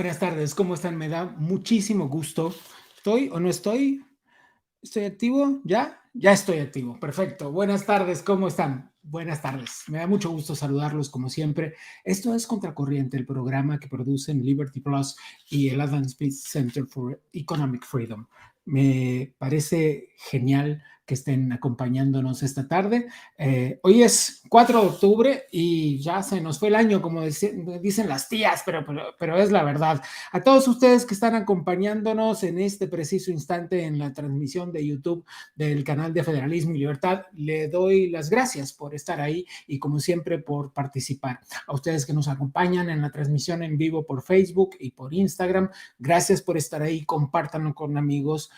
Buenas tardes, ¿cómo están? Me da muchísimo gusto. ¿Estoy o no estoy? ¿Estoy activo? ¿Ya? Ya estoy activo. Perfecto. Buenas tardes, ¿cómo están? Buenas tardes. Me da mucho gusto saludarlos como siempre. Esto es Contracorriente, el programa que producen Liberty Plus y el Adam Smith Center for Economic Freedom. Me parece genial que estén acompañándonos esta tarde. Hoy es 4 de octubre y ya se nos fue el año, como dicen las tías, pero es la verdad. A todos ustedes que están acompañándonos en este preciso instante en la transmisión de YouTube del canal de Federalismo y Libertad, le doy las gracias por estar ahí y como siempre por participar. A ustedes que nos acompañan en la transmisión en vivo por Facebook y por Instagram, gracias por estar ahí, compártanlo con amigos,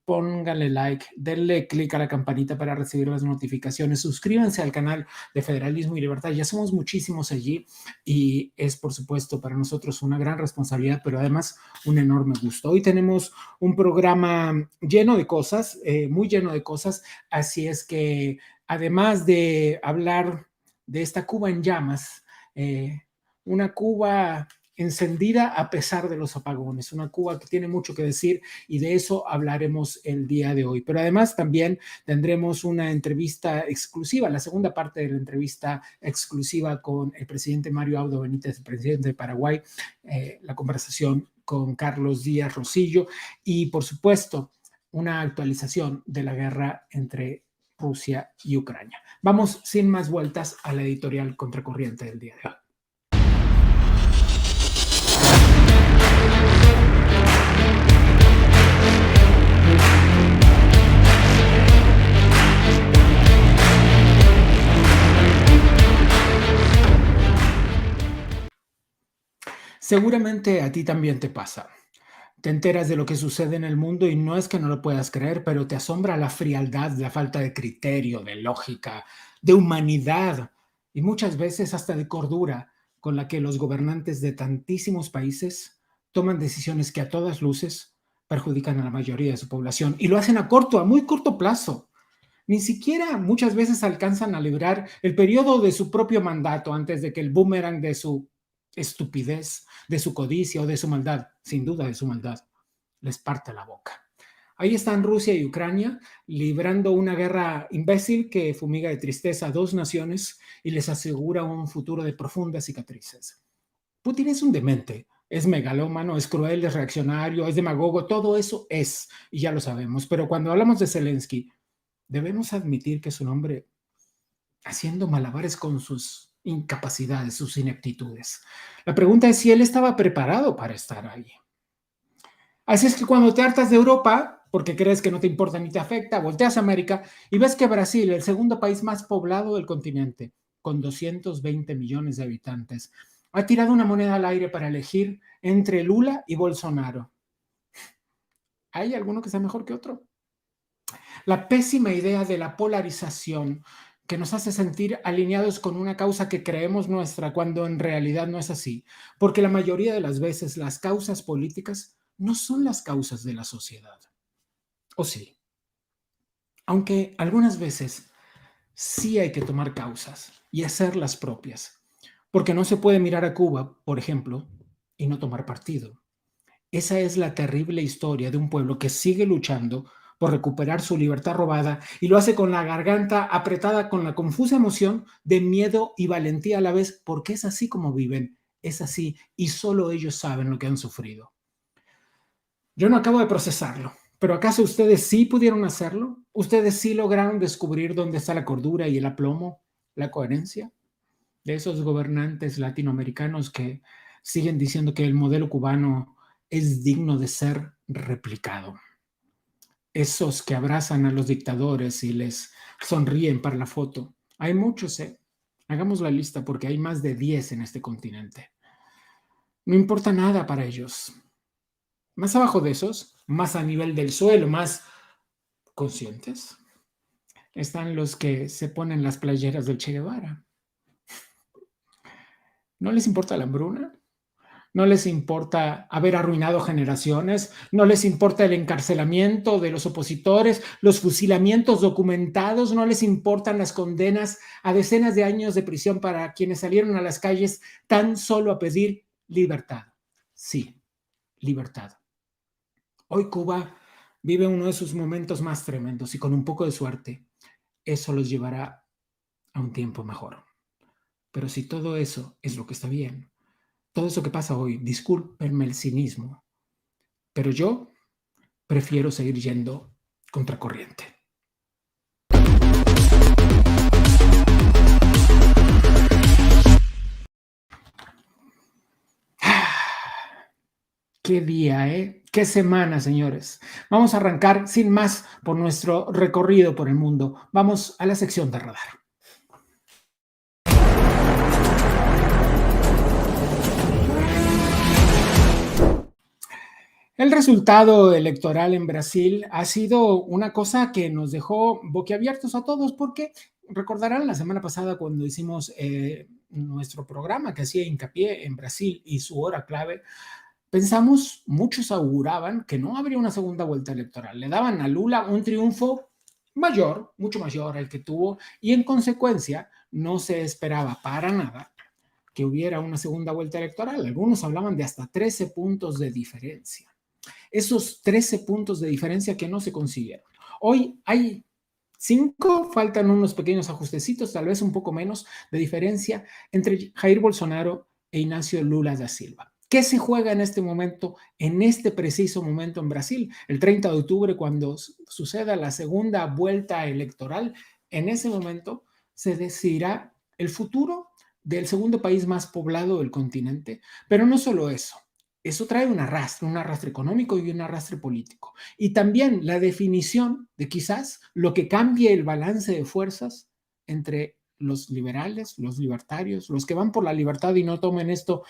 pónganle like, denle click a la campanita para recibir las notificaciones, suscríbanse al canal de Federalismo y Libertad, ya somos muchísimos allí y es por supuesto para nosotros una gran responsabilidad, pero además un enorme gusto. Hoy tenemos un programa lleno de cosas, muy lleno de cosas, así es que además de hablar de esta Cuba en llamas, una Cuba encendida a pesar de los apagones, una Cuba que tiene mucho que decir y de eso hablaremos el día de hoy. Pero además también tendremos una entrevista exclusiva, la segunda parte de la entrevista exclusiva con el presidente Mario Abdo Benítez, el presidente de Paraguay, la conversación con Carlos Díaz Rosillo y por supuesto una actualización de la guerra entre Rusia y Ucrania. Vamos sin más vueltas a la editorial Contracorriente del día de hoy. Seguramente a ti también te pasa. Te enteras de lo que sucede en el mundo y no es que no lo puedas creer, pero te asombra la frialdad, la falta de criterio, de lógica, de humanidad y muchas veces hasta de cordura con la que los gobernantes de tantísimos países toman decisiones que a todas luces perjudican a la mayoría de su población y lo hacen a muy corto plazo. Ni siquiera muchas veces alcanzan a librar el periodo de su propio mandato antes de que el boomerang de su estupidez, de su codicia o de su maldad, sin duda de su maldad, les parte la boca. Ahí están Rusia y Ucrania librando una guerra imbécil que fumiga de tristeza a dos naciones y les asegura un futuro de profundas cicatrices. Putin es un demente, es megalómano, es cruel, es reaccionario, es demagogo, todo eso es, y ya lo sabemos. Pero cuando hablamos de Zelensky, debemos admitir que es un hombre haciendo malabares con sus incapacidades, sus ineptitudes. La pregunta es si él estaba preparado para estar ahí. Así es que cuando te hartas de Europa, porque crees que no te importa ni te afecta, volteas a América y ves que Brasil, el segundo país más poblado del continente, con 220 millones de habitantes, ha tirado una moneda al aire para elegir entre Lula y Bolsonaro. ¿Hay alguno que sea mejor que otro? La pésima idea de la polarización que nos hace sentir alineados con una causa que creemos nuestra cuando en realidad no es así, porque la mayoría de las veces las causas políticas no son las causas de la sociedad. ¿O sí? Aunque algunas veces sí hay que tomar causas y hacerlas propias, porque no se puede mirar a Cuba, por ejemplo, y no tomar partido. Esa es la terrible historia de un pueblo que sigue luchando por recuperar su libertad robada y lo hace con la garganta apretada, con la confusa emoción de miedo y valentía a la vez, porque es así como viven, es así y solo ellos saben lo que han sufrido. Yo no acabo de procesarlo, pero ¿acaso ustedes sí pudieron hacerlo? ¿Ustedes sí lograron descubrir dónde está la cordura y el aplomo, la coherencia de esos gobernantes latinoamericanos que siguen diciendo que el modelo cubano es digno de ser replicado? Esos que abrazan a los dictadores y les sonríen para la foto. Hay muchos, ¿eh? Hagamos la lista porque hay más de 10 en este continente. No importa nada para ellos. Más abajo de esos, más a nivel del suelo, más conscientes, están los que se ponen las playeras del Che Guevara. ¿No les importa la hambruna? No les importa haber arruinado generaciones, no les importa el encarcelamiento de los opositores, los fusilamientos documentados, no les importan las condenas a decenas de años de prisión para quienes salieron a las calles tan solo a pedir libertad. Sí, libertad. Hoy Cuba vive uno de sus momentos más tremendos y con un poco de suerte, eso los llevará a un tiempo mejor. Pero si todo eso es lo que está bien, todo eso que pasa hoy, discúlpenme el cinismo, pero yo prefiero seguir yendo contracorriente. Qué día, ¿eh? Qué semana, señores. Vamos a arrancar sin más por nuestro recorrido por el mundo. Vamos a la sección de radar. El resultado electoral en Brasil ha sido una cosa que nos dejó boquiabiertos a todos porque recordarán la semana pasada cuando hicimos nuestro programa que hacía hincapié en Brasil y su hora clave, pensamos, muchos auguraban que no habría una segunda vuelta electoral. Le daban a Lula un triunfo mayor, mucho mayor al que tuvo, y en consecuencia no se esperaba para nada que hubiera una segunda vuelta electoral. Algunos hablaban de hasta 13 puntos de diferencia. Esos 13 puntos de diferencia que no se consiguieron. Hoy hay 5, faltan unos pequeños ajustecitos, tal vez un poco menos de diferencia entre Jair Bolsonaro e Ignacio Lula da Silva. ¿Qué se juega en este momento, en este preciso momento en Brasil? El 30 de octubre, cuando suceda la segunda vuelta electoral, en ese momento se decidirá el futuro del segundo país más poblado del continente. Pero no solo eso, eso trae un arrastre económico y un arrastre político. Y también la definición de quizás lo que cambie el balance de fuerzas entre los liberales, los libertarios, los que van por la libertad y no tomen esto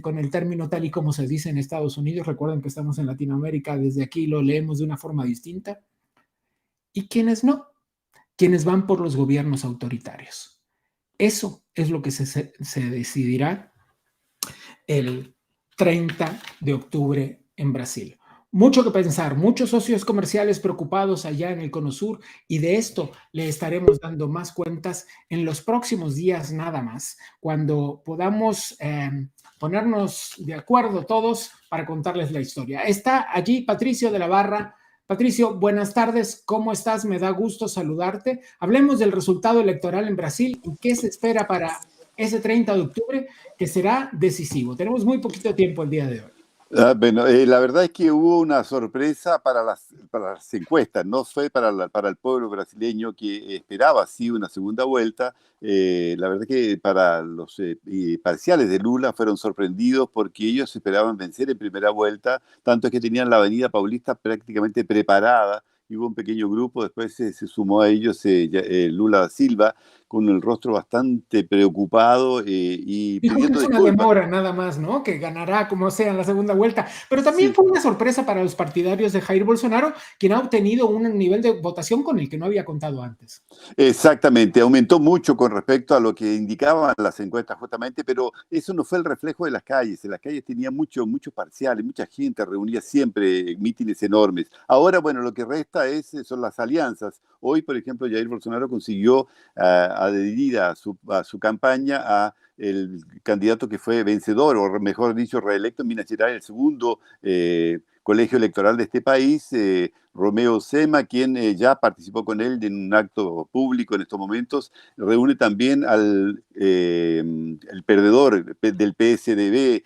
con el término tal y como se dice en Estados Unidos. Recuerden que estamos en Latinoamérica, desde aquí lo leemos de una forma distinta. Y quienes no, quienes van por los gobiernos autoritarios. Eso es lo que se decidirá el 30 de octubre en Brasil. Mucho que pensar, muchos socios comerciales preocupados allá en el Cono Sur, y de esto le estaremos dando más cuentas en los próximos días nada más, cuando podamos ponernos de acuerdo todos para contarles la historia. Está allí Patricio de la Barra. Patricio, buenas tardes, ¿cómo estás? Me da gusto saludarte. Hablemos del resultado electoral en Brasil y qué se espera para ese 30 de octubre, que será decisivo. Tenemos muy poquito tiempo el día de hoy. Bueno, la verdad es que hubo una sorpresa para las encuestas, no fue para el pueblo brasileño que esperaba sí una segunda vuelta. La verdad que para los parciales de Lula fueron sorprendidos porque ellos esperaban vencer en primera vuelta, tanto que tenían la Avenida Paulista prácticamente preparada. Y hubo un pequeño grupo, después se sumó a ellos Lula da Silva, con el rostro bastante preocupado y Dijo que pidiendo es una disculpas. demora nada más, ¿no? Que ganará como sea en la segunda vuelta. Pero también Sí. fue una sorpresa para los partidarios de Jair Bolsonaro, quien ha obtenido un nivel de votación con el que no había contado antes. Exactamente, aumentó mucho con respecto a lo que indicaban las encuestas justamente, pero eso no fue el reflejo de las calles. En las calles tenía muchos parciales, mucha gente reunía siempre mítines enormes. Ahora, bueno, lo que resta son las alianzas. Hoy, por ejemplo, Jair Bolsonaro consiguió adherir a su campaña a el candidato que fue vencedor, o mejor dicho, reelecto en Minas Gerais, el segundo colegio electoral de este país, Romeo Zema, quien ya participó con él en un acto público en estos momentos, reúne también al el perdedor del PSDB,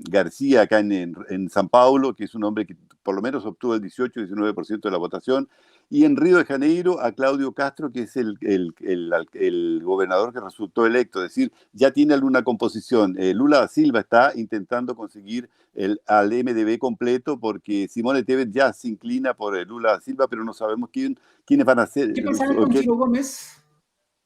García, acá en San Paulo, que es un hombre que por lo menos obtuvo el 18-19% de la votación, y en Río de Janeiro a Claudio Castro, que es el gobernador que resultó electo, es decir, ya tiene alguna composición. Lula da Silva está intentando conseguir al MDB completo porque Simone Tebet ya se inclina por Lula da Silva, pero no sabemos quiénes van a ser. ¿Qué pasará con Ciro Gómez?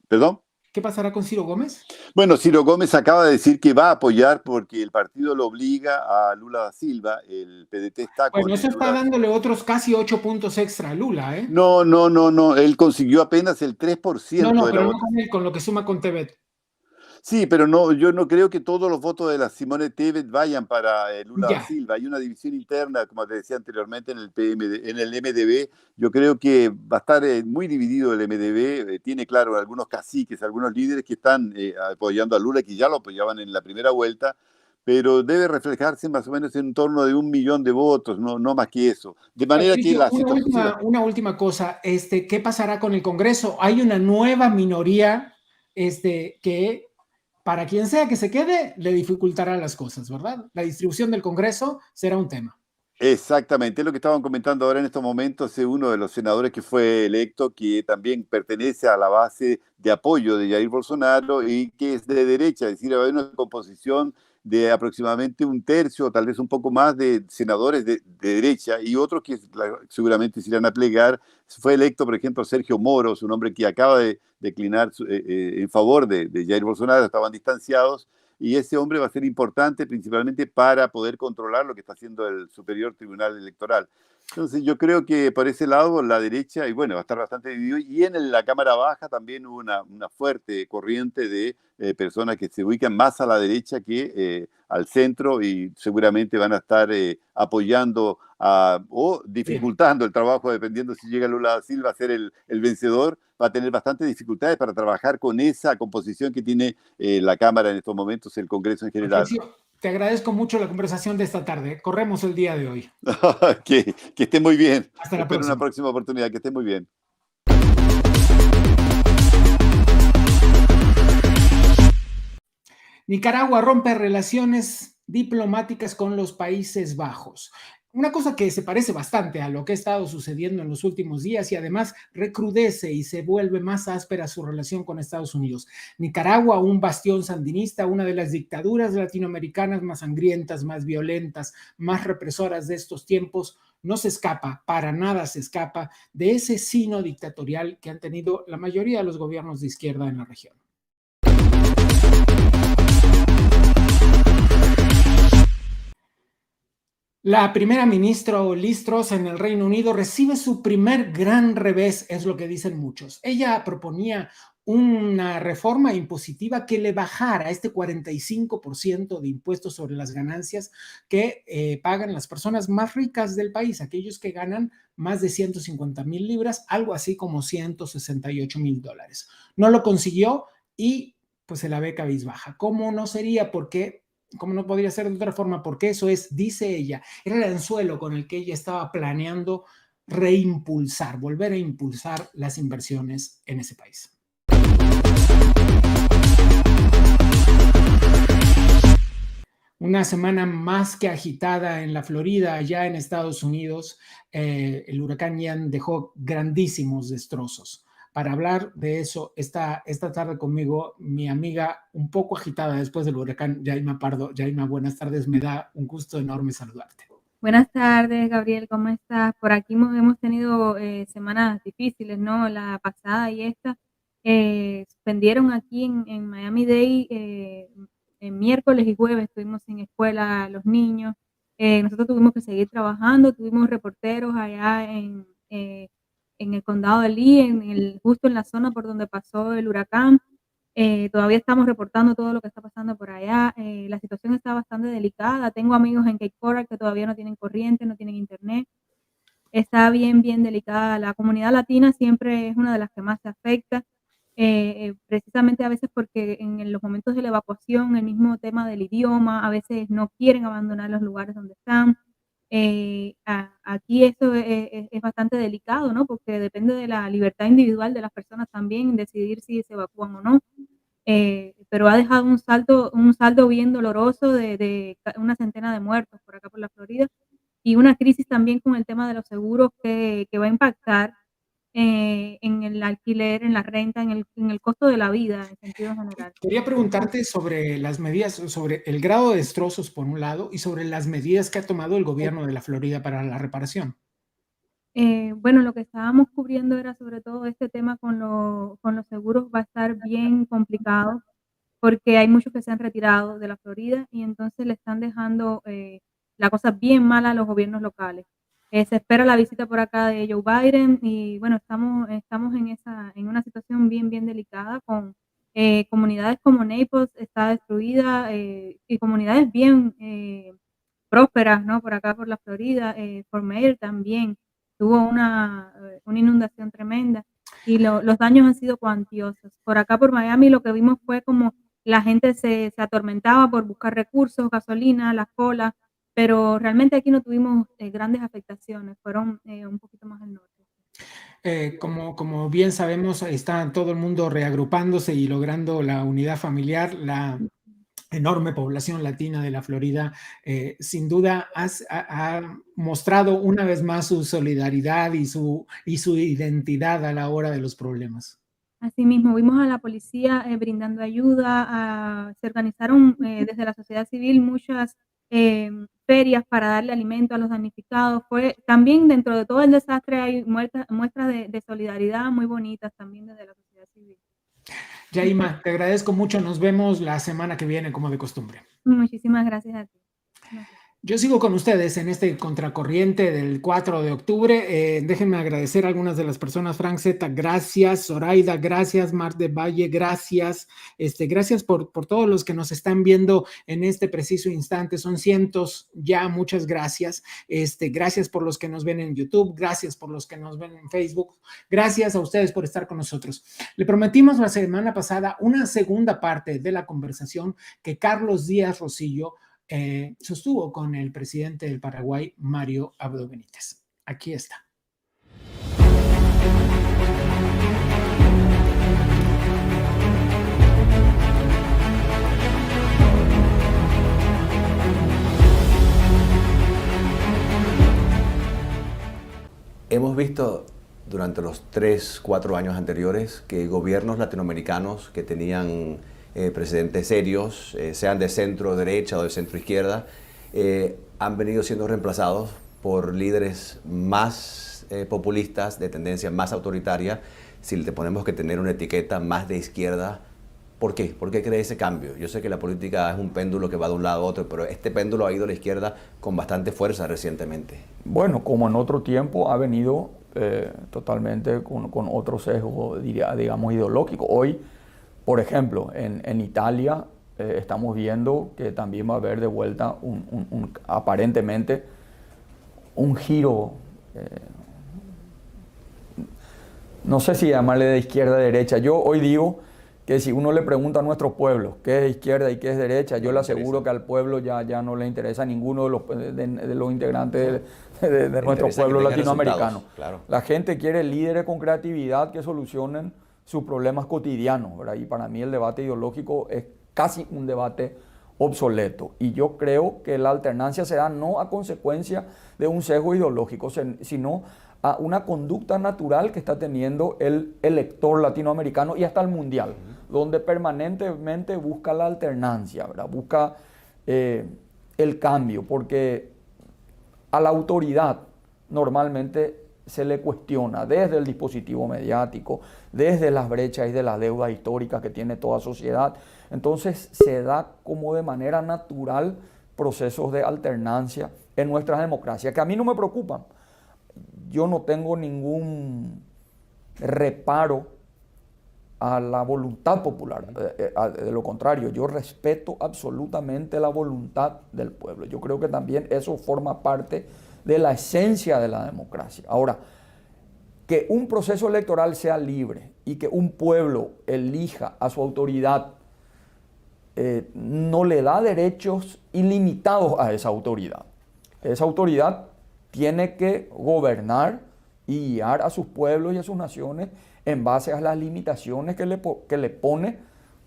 ¿Perdón? ¿Qué pasará con Ciro Gómez? Bueno, Ciro Gómez acaba de decir que va a apoyar porque el partido lo obliga a Lula da Silva, el PDT está Bueno, con eso está Lula. dándole otros casi 8 puntos extra a Lula, ¿eh? No, él consiguió apenas el No, 3% no, de la pero no votación. con él, con lo que suma con Tebet. Sí, pero no, yo no creo que todos los votos de la Simone Tebet vayan para Lula da Ya. Silva. Hay una división interna, como te decía anteriormente, en el en el MDB. Yo creo que va a estar muy dividido el MDB. Tiene, claro, algunos caciques, algunos líderes que están apoyando a Lula, que ya lo apoyaban en la primera vuelta, pero debe reflejarse más o menos en torno de 1 millón de votos, no más que eso. De manera que Patricio, la situación será... una última cosa, ¿qué pasará con el Congreso? Hay una nueva minoría, que para quien sea que se quede, le dificultará las cosas, ¿verdad? La distribución del Congreso será un tema. Exactamente, es lo que estaban comentando ahora en estos momentos, uno de los senadores que fue electo, que también pertenece a la base de apoyo de Jair Bolsonaro y que es de derecha, es decir, hay una composición de aproximadamente un tercio, o tal vez un poco más, de senadores de derecha y otros que seguramente se irán a plegar. Fue electo, por ejemplo, Sergio Moro, un hombre que acaba de declinar en favor de Jair Bolsonaro, estaban distanciados, y ese hombre va a ser importante principalmente para poder controlar lo que está haciendo el Superior Tribunal Electoral. Entonces yo creo que por ese lado la derecha, y bueno, va a estar bastante dividido, y en la Cámara Baja también hubo una fuerte corriente de personas que se ubican más a la derecha que al centro, y seguramente van a estar apoyando o Bien. dificultando el trabajo, dependiendo si llega Lula da Silva a ser el vencedor, va a tener bastantes dificultades para trabajar con esa composición que tiene la Cámara en estos momentos, el Congreso en general. Patricio, te agradezco mucho la conversación de esta tarde. Corremos el día de hoy. Que esté muy bien. Hasta la Espero una próxima. próxima oportunidad. Que esté muy bien. Nicaragua rompe relaciones diplomáticas con los Países Bajos. Una cosa que se parece bastante a lo que ha estado sucediendo en los últimos días y además recrudece y se vuelve más áspera su relación con Estados Unidos. Nicaragua, un bastión sandinista, una de las dictaduras latinoamericanas más sangrientas, más violentas, más represoras de estos tiempos, no se escapa, para nada se escapa de ese sino dictatorial que han tenido la mayoría de los gobiernos de izquierda en la región. La primera ministra Liz Truss en el Reino Unido recibe su primer gran revés, es lo que dicen muchos. Ella proponía una reforma impositiva que le bajara este 45% de impuestos sobre las ganancias que pagan las personas más ricas del país, aquellos que ganan más de 150,000 libras, algo así como $168,000. No lo consiguió y pues se la ve cabizbaja. ¿Cómo no sería? Porque ¿cómo no podría ser de otra forma? Porque eso es, dice ella, era el anzuelo con el que ella estaba planeando reimpulsar, volver a impulsar las inversiones en ese país. Una semana más que agitada en la Florida, allá en Estados Unidos. El huracán Ian dejó grandísimos destrozos. Para hablar de eso, esta tarde conmigo mi amiga un poco agitada después del huracán, Yaima Pardo. Yaima, buenas tardes, me da un gusto enorme saludarte. Buenas tardes, Gabriel, ¿cómo estás? Por aquí hemos tenido semanas difíciles, ¿no? La pasada y esta. Suspendieron aquí en Miami-Dade en miércoles y jueves, estuvimos sin escuela los niños. Nosotros tuvimos que seguir trabajando, tuvimos reporteros allá en el condado de Lee, justo en la zona por donde pasó el huracán. Todavía estamos reportando todo lo que está pasando por allá. La situación está bastante delicada. Tengo amigos en Cape Coral que todavía no tienen corriente, no tienen internet. Está bien, bien delicada. La comunidad latina siempre es una de las que más se afecta, precisamente a veces porque en los momentos de la evacuación, el mismo tema del idioma, a veces no quieren abandonar los lugares donde están. Aquí esto es bastante delicado, ¿no? Porque depende de la libertad individual de las personas también decidir si se evacúan o no. Pero ha dejado un saldo bien doloroso de una centena de muertos por acá por la Florida y una crisis también con el tema de los seguros que va a impactar en el alquiler, en la renta, en el costo de la vida en sentido general. Quería preguntarte sobre las medidas, sobre el grado de destrozos por un lado y sobre las medidas que ha tomado el gobierno de la Florida para la reparación. Bueno, lo que estábamos cubriendo era sobre todo este tema con los seguros va a estar bien complicado porque hay muchos que se han retirado de la Florida y entonces le están dejando la cosa bien mala a los gobiernos locales. Se espera la visita por acá de Joe Biden y bueno, estamos en una situación bien, bien delicada con comunidades como Naples está destruida y comunidades bien prósperas, ¿no? Por acá por la Florida, Fort Myers también tuvo una inundación tremenda y los daños han sido cuantiosos. Por acá por Miami lo que vimos fue como la gente se atormentaba por buscar recursos, gasolina, las colas, pero realmente aquí no tuvimos grandes afectaciones, fueron un poquito más al norte. Como bien sabemos, está todo el mundo reagrupándose y logrando la unidad familiar. La enorme población latina de la Florida, sin duda ha mostrado una vez más su solidaridad y su identidad a la hora de los problemas. Asimismo, vimos a la policía brindando ayuda, se organizaron desde la sociedad civil muchas ferias para darle alimento a los damnificados. También dentro de todo el desastre hay muestras de solidaridad muy bonitas también desde la sociedad civil. Yaima, te agradezco mucho. Nos vemos la semana que viene, como de costumbre. Muchísimas gracias a ti. Gracias. Yo sigo con ustedes en este contracorriente del 4 de octubre. Déjenme agradecer a algunas de las personas. Frank Z, gracias. Zoraida, gracias. Mar de Valle, gracias. Gracias por todos los que nos están viendo en este preciso instante. Son cientos ya, muchas gracias. Gracias por los que nos ven en YouTube. Gracias por los que nos ven en Facebook. Gracias a ustedes por estar con nosotros. Le prometimos la semana pasada una segunda parte de la conversación que Carlos Díaz Rosillo sostuvo con el presidente del Paraguay, Mario Abdo Benítez. Aquí está. Hemos visto durante los 3-4 años anteriores que gobiernos latinoamericanos que tenían presidentes serios, sean de centro derecha o de centro izquierda, han venido siendo reemplazados por líderes más populistas, de tendencia más autoritaria. Si le ponemos que tener una etiqueta más de izquierda, ¿por qué? ¿Por qué cree ese cambio? Yo sé que la política es un péndulo que va de un lado a otro, pero este péndulo ha ido a la izquierda con bastante fuerza recientemente. Bueno, como en otro tiempo ha venido totalmente con otro sesgo, digamos, ideológico. Hoy, por ejemplo, en Italia estamos viendo que también va a haber de vuelta aparentemente un giro, no sé si llamarle de izquierda a derecha. Yo hoy digo que si uno le pregunta a nuestro pueblo qué es izquierda y qué es derecha, yo le aseguro que al pueblo ya no le interesa a ninguno de los integrantes de nuestro pueblo latinoamericano. Claro. La gente quiere líderes con creatividad que solucionen sus problemas cotidianos, ¿verdad? Y para mí el debate ideológico es casi un debate obsoleto. Y yo creo que la alternancia se da no a consecuencia de un sesgo ideológico, sino a una conducta natural que está teniendo el elector latinoamericano y hasta el mundial, donde permanentemente busca la alternancia, ¿verdad? Busca el cambio, porque a la autoridad normalmente se le cuestiona desde el dispositivo mediático, desde las brechas y de la deuda histórica que tiene toda sociedad. Entonces se da como de manera natural procesos de alternancia en nuestras democracias, que a mí no me preocupan. Yo no tengo ningún reparo a la voluntad popular. De lo contrario, yo respeto absolutamente la voluntad del pueblo. Yo creo que también eso forma parte de la esencia de la democracia. Ahora, que un proceso electoral sea libre y que un pueblo elija a su autoridad no le da derechos ilimitados a esa autoridad. Esa autoridad tiene que gobernar y guiar a sus pueblos y a sus naciones en base a las limitaciones que le pone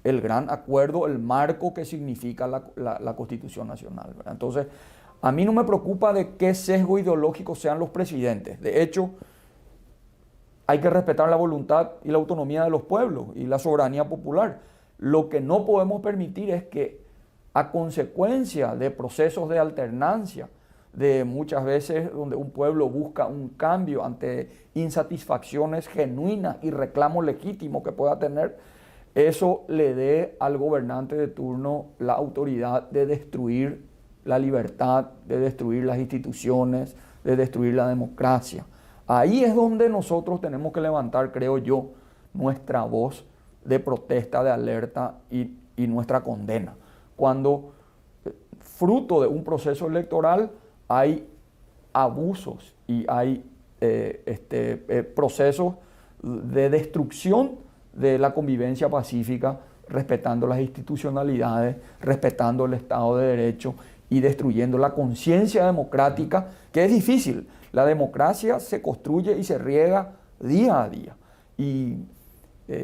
el gran acuerdo, el marco que significa la Constitución Nacional, ¿verdad? Entonces, a mí no me preocupa de qué sesgo ideológico sean los presidentes. De hecho, hay que respetar la voluntad y la autonomía de los pueblos y la soberanía popular. Lo que no podemos permitir es que, a consecuencia de procesos de alternancia, de muchas veces donde un pueblo busca un cambio ante insatisfacciones genuinas y reclamos legítimos que pueda tener, eso le dé al gobernante de turno la autoridad de destruir la libertad, de destruir las instituciones, de destruir la democracia. Ahí es donde nosotros tenemos que levantar, creo yo, nuestra voz de protesta, de alerta y nuestra condena. Cuando, fruto de un proceso electoral, hay abusos y hay procesos de destrucción de la convivencia pacífica respetando las institucionalidades, respetando el Estado de Derecho y destruyendo la conciencia democrática, que es difícil. La democracia se construye y se riega día a día. Y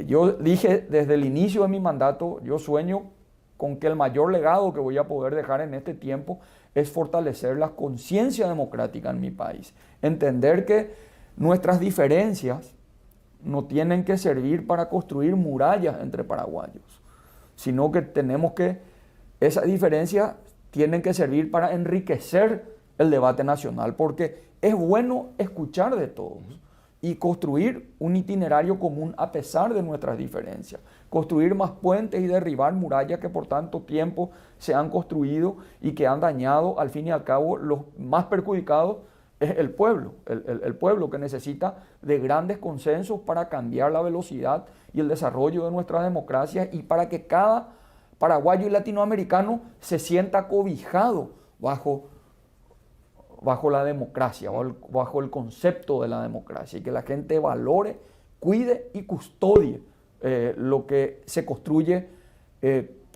yo dije desde el inicio de mi mandato, yo sueño con que el mayor legado que voy a poder dejar en este tiempo es fortalecer la conciencia democrática en mi país. Entender que nuestras diferencias no tienen que servir para construir murallas entre paraguayos, sino que esas diferencias tienen que servir para enriquecer el debate nacional, porque es bueno escuchar de todos y construir un itinerario común a pesar de nuestras diferencias, construir más puentes y derribar murallas que por tanto tiempo se han construido y que han dañado, al fin y al cabo, los más perjudicados es el pueblo, el pueblo que necesita de grandes consensos para cambiar la velocidad y el desarrollo de nuestras democracias y para que cada paraguayo y latinoamericano se sienta cobijado bajo la democracia, bajo el concepto de la democracia, y que la gente valore, cuide y custodie lo que se construye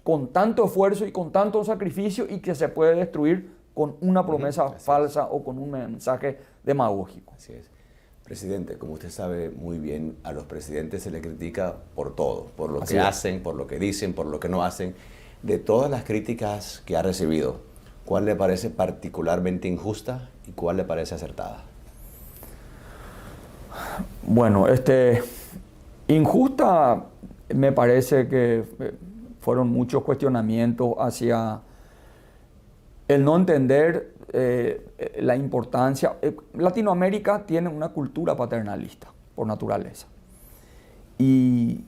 con tanto esfuerzo y con tanto sacrificio y que se puede destruir con una promesa falsa o con un mensaje demagógico. Así es. Presidente, como usted sabe muy bien, a los presidentes se les critica por todo, por lo que hacen, por lo que dicen, por lo que no hacen. De todas las críticas que ha recibido, ¿cuál le parece particularmente injusta y cuál le parece acertada? Bueno, injusta me parece que fueron muchos cuestionamientos hacia el no entender la importancia. Latinoamérica tiene una cultura paternalista por naturaleza. Y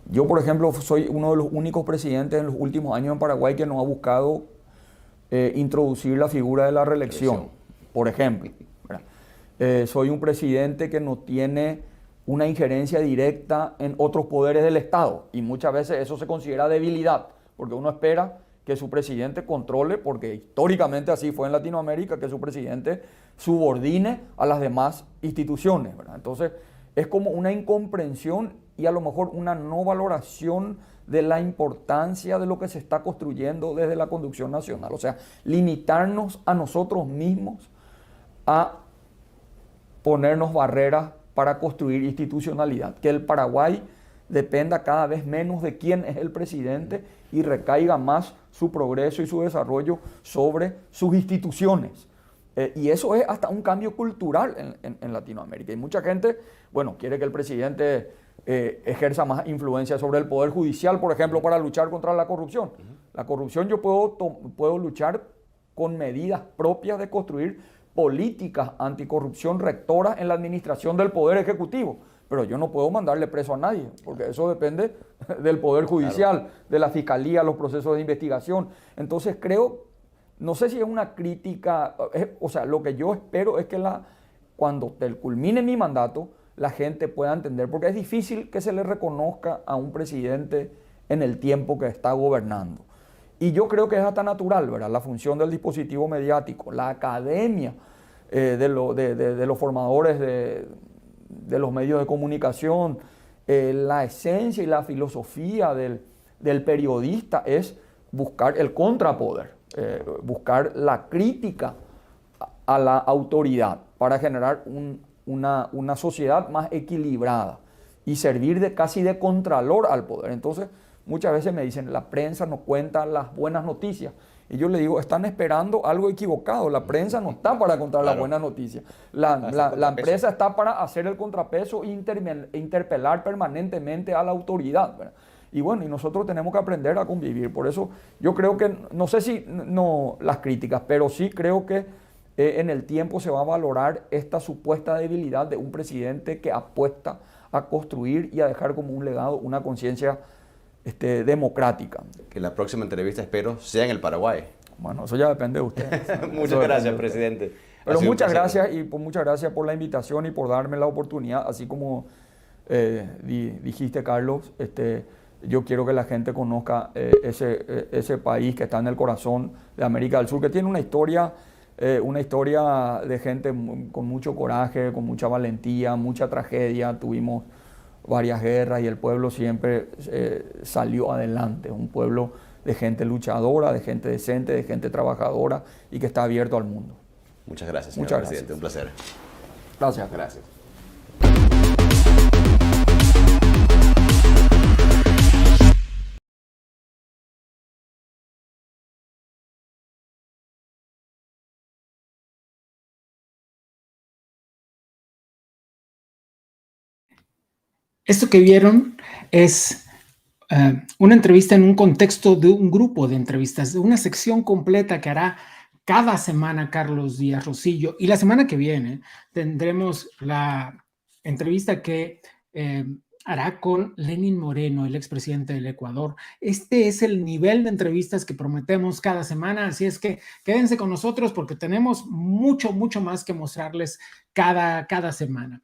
yo, por ejemplo, soy uno de los únicos presidentes en los últimos años en Paraguay que no ha buscado introducir la figura de la reelección, por ejemplo. Soy un presidente que no tiene una injerencia directa en otros poderes del Estado y muchas veces eso se considera debilidad, porque uno espera que su presidente controle, porque históricamente así fue en Latinoamérica, que su presidente subordine a las demás instituciones, ¿verdad? Entonces es como una incomprensión y a lo mejor una no valoración de la importancia de lo que se está construyendo desde la conducción nacional. O sea, limitarnos a nosotros mismos a ponernos barreras para construir institucionalidad. Que el Paraguay dependa cada vez menos de quién es el presidente y recaiga más su progreso y su desarrollo sobre sus instituciones. Y eso es hasta un cambio cultural en Latinoamérica. Y mucha gente, bueno, quiere que el presidente ejerza más influencia sobre el Poder Judicial, por ejemplo, para luchar contra la corrupción. La corrupción yo puedo luchar con medidas propias de construir políticas anticorrupción rectoras en la administración del Poder Ejecutivo. Pero yo no puedo mandarle preso a nadie, porque eso depende del Poder Judicial, claro, de la Fiscalía, los procesos de investigación. Entonces creo, no sé si es una crítica, o sea, lo que yo espero es que cuando culmine mi mandato, la gente pueda entender, porque es difícil que se le reconozca a un presidente en el tiempo que está gobernando. Y yo creo que es hasta natural, ¿verdad? La función del dispositivo mediático, la academia de los formadores de los medios de comunicación, la esencia y la filosofía del periodista es buscar el contrapoder, buscar la crítica a la autoridad para generar una sociedad más equilibrada y servir casi de contralor al poder. Entonces, muchas veces me dicen, la prensa no cuenta las buenas noticias. Y yo le digo, están esperando algo equivocado. La prensa no está para contar las buenas noticias. La empresa está para hacer el contrapeso e interpelar permanentemente a la autoridad, ¿verdad? Y bueno, y nosotros tenemos que aprender a convivir. Por eso yo creo que, no sé si no las críticas, pero sí creo que en el tiempo se va a valorar esta supuesta debilidad de un presidente que apuesta a construir y a dejar como un legado una conciencia democrática. Que la próxima entrevista, espero, sea en el Paraguay. Bueno, eso ya depende de usted. Muchas gracias, presidente. Pero muchas gracias muchas gracias por la invitación y por darme la oportunidad, así como dijiste, Carlos, yo quiero que la gente conozca ese país que está en el corazón de América del Sur, que tiene una historia de gente con mucho coraje, con mucha valentía, mucha tragedia. Tuvimos varias guerras y el pueblo siempre salió adelante. Un pueblo de gente luchadora, de gente decente, de gente trabajadora y que está abierto al mundo. Muchas gracias, señor Muchas presidente. Un placer. Gracias. Gracias. Esto que vieron es una entrevista en un contexto de un grupo de entrevistas, de una sección completa que hará cada semana Carlos Díaz Rosillo. Y la semana que viene tendremos la entrevista que hará con Lenín Moreno, el expresidente del Ecuador. Este es el nivel de entrevistas que prometemos cada semana, así es que quédense con nosotros porque tenemos mucho, mucho más que mostrarles cada semana.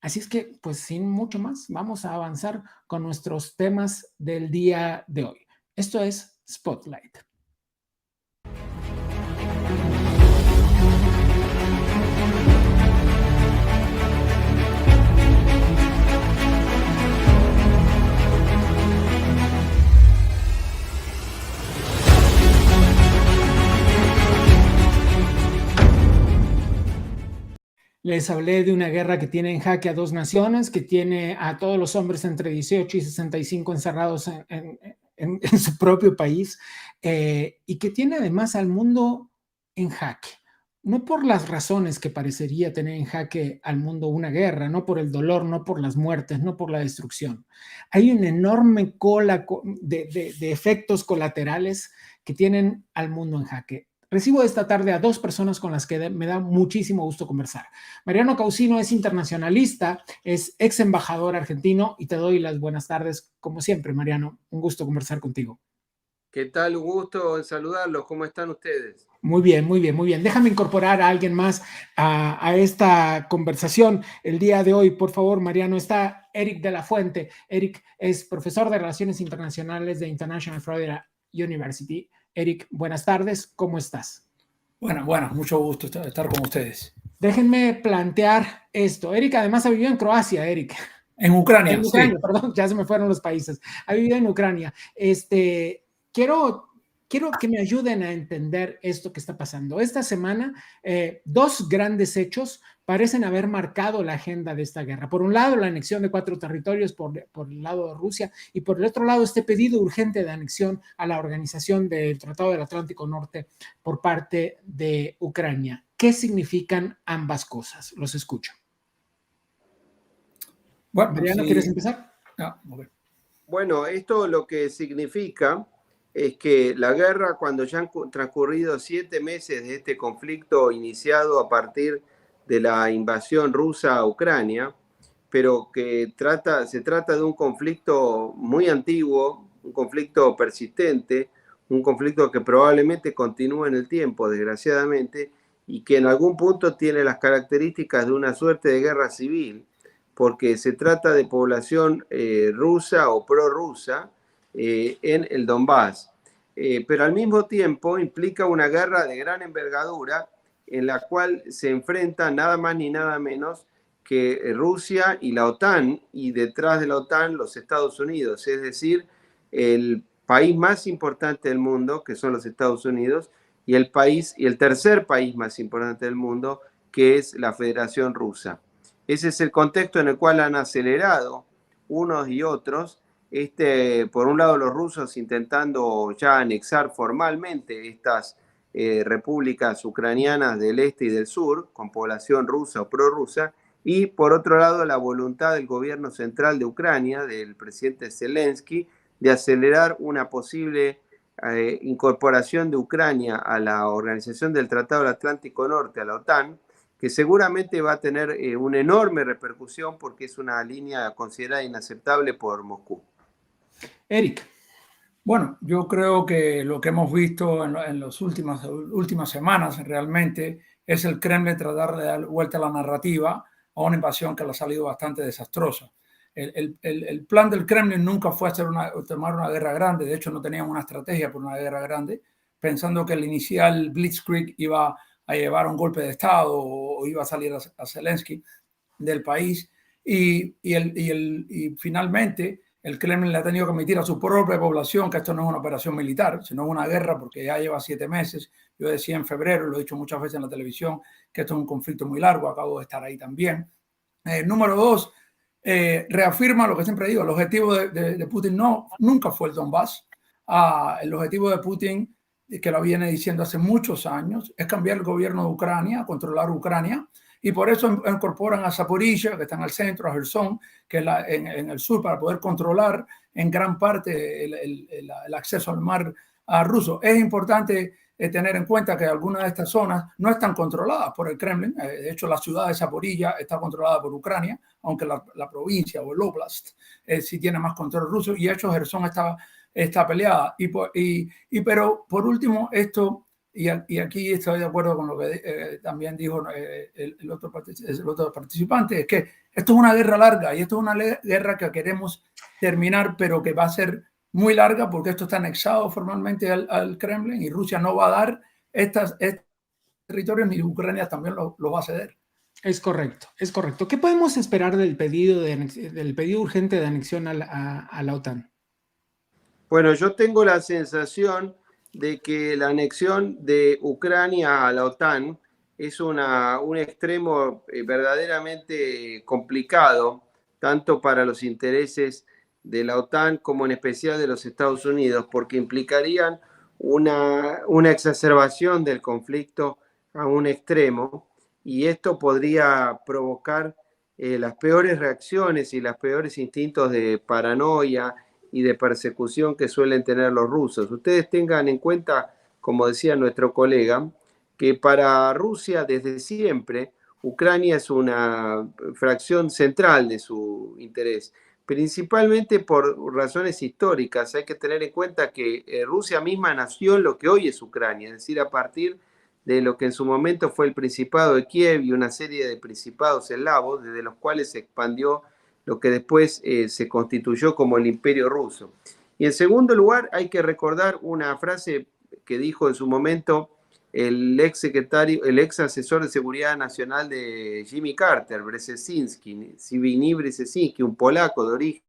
Así es que, pues sin mucho más, vamos a avanzar con nuestros temas del día de hoy. Esto es Spotlight. Les hablé de una guerra que tiene en jaque a dos naciones, que tiene a todos los hombres entre 18 y 65 encerrados en su propio país y que tiene además al mundo en jaque. No por las razones que parecería tener en jaque al mundo una guerra, no por el dolor, no por las muertes, no por la destrucción. Hay una enorme cola de efectos colaterales que tienen al mundo en jaque. Recibo esta tarde a dos personas con las que me da muchísimo gusto conversar. Mariano Causino es internacionalista, es ex embajador argentino y te doy las buenas tardes, como siempre, Mariano. Un gusto conversar contigo. ¿Qué tal? Un gusto en saludarlos. ¿Cómo están ustedes? Muy bien, muy bien, muy bien. Déjame incorporar a alguien más a esta conversación el día de hoy. Por favor, Mariano, está Eric de la Fuente. Eric es profesor de Relaciones Internacionales de International Florida University. Eric, buenas tardes, ¿cómo estás? Bueno, mucho gusto estar con ustedes. Déjenme plantear esto. Eric además ha vivido en Croacia, Eric. En Ucrania, En Ucrania, sí. perdón, ya se me fueron los países. Ha vivido en Ucrania. Quiero que me ayuden a entender esto que está pasando. Esta semana, dos grandes hechos parecen haber marcado la agenda de esta guerra. Por un lado, la anexión de 4 territorios por el lado de Rusia y por el otro lado, este pedido urgente de anexión a la Organización del Tratado del Atlántico Norte por parte de Ucrania. ¿Qué significan ambas cosas? Los escucho. Bueno, Mariano, sí. ¿quieres empezar? Okay. Bueno, esto lo que significa es que la guerra, cuando ya han transcurrido 7 meses de este conflicto iniciado a partir de la invasión rusa a Ucrania, pero que se trata de un conflicto muy antiguo, un conflicto persistente, un conflicto que probablemente continúe en el tiempo, desgraciadamente, y que en algún punto tiene las características de una suerte de guerra civil, porque se trata de población rusa o prorrusa en el Donbass. Pero al mismo tiempo implica una guerra de gran envergadura en la cual se enfrentan nada más ni nada menos que Rusia y la OTAN, y detrás de la OTAN los Estados Unidos, es decir, el país más importante del mundo, que son los Estados Unidos, y el tercer país más importante del mundo, que es la Federación Rusa. Ese es el contexto en el cual han acelerado unos y otros. Por un lado, los rusos intentando ya anexar formalmente estas repúblicas ucranianas del este y del sur, con población rusa o prorrusa, y por otro lado, la voluntad del gobierno central de Ucrania, del presidente Zelensky, de acelerar una posible incorporación de Ucrania a la Organización del Tratado del Atlántico Norte, a la OTAN, que seguramente va a tener una enorme repercusión porque es una línea considerada inaceptable por Moscú. Eric. Bueno, yo creo que lo que hemos visto en las últimas semanas realmente es el Kremlin tratar de dar vuelta a la narrativa a una invasión que le ha salido bastante desastrosa. El plan del Kremlin nunca fue tomar una guerra grande. De hecho, no tenían una estrategia por una guerra grande, pensando que el inicial Blitzkrieg iba a llevar un golpe de Estado o iba a salir a Zelensky del país. y finalmente el Kremlin le ha tenido que admitir a su propia población que esto no es una operación militar, sino una guerra, porque ya lleva 7 meses. Yo decía en febrero, lo he dicho muchas veces en la televisión, que esto es un conflicto muy largo, acabo de estar ahí también. Número 2, reafirma lo que siempre digo, el objetivo de Putin nunca fue el Donbass. El objetivo de Putin, que lo viene diciendo hace muchos años, es cambiar el gobierno de Ucrania, controlar Ucrania, y por eso incorporan a Zaporizhia, que está en el centro, a Gerson, que es en el sur, para poder controlar en gran parte el acceso al mar ruso. Es importante tener en cuenta que algunas de estas zonas no están controladas por el Kremlin. De hecho, la ciudad de Zaporizhia está controlada por Ucrania, aunque la provincia o el oblast sí tiene más control ruso, y de hecho Gerson está peleada. Pero por último, esto, y aquí estoy de acuerdo con lo que también dijo el otro participante, es que esto es una guerra larga y esto es una guerra que queremos terminar, pero que va a ser muy larga porque esto está anexado formalmente al Kremlin y Rusia no va a dar estos territorios ni Ucrania también lo va a ceder. Es correcto, es correcto. ¿Qué podemos esperar del pedido urgente de anexión a la OTAN? Bueno, yo tengo la sensación de que la anexión de Ucrania a la OTAN es un extremo verdaderamente complicado, tanto para los intereses de la OTAN como en especial de los Estados Unidos, porque implicarían una exacerbación del conflicto a un extremo, y esto podría provocar las peores reacciones y los peores instintos de paranoia y de persecución que suelen tener los rusos. Ustedes tengan en cuenta, como decía nuestro colega, que para Rusia desde siempre Ucrania es una fracción central de su interés, principalmente por razones históricas. Hay que tener en cuenta que Rusia misma nació en lo que hoy es Ucrania, es decir, a partir de lo que en su momento fue el Principado de Kiev y una serie de principados eslavos, desde los cuales se expandió lo que después se constituyó como el Imperio Ruso. Y en segundo lugar, hay que recordar una frase que dijo en su momento el ex asesor de seguridad nacional de Jimmy Carter, Brzezinski, Zbigniew Brzezinski, un polaco de origen.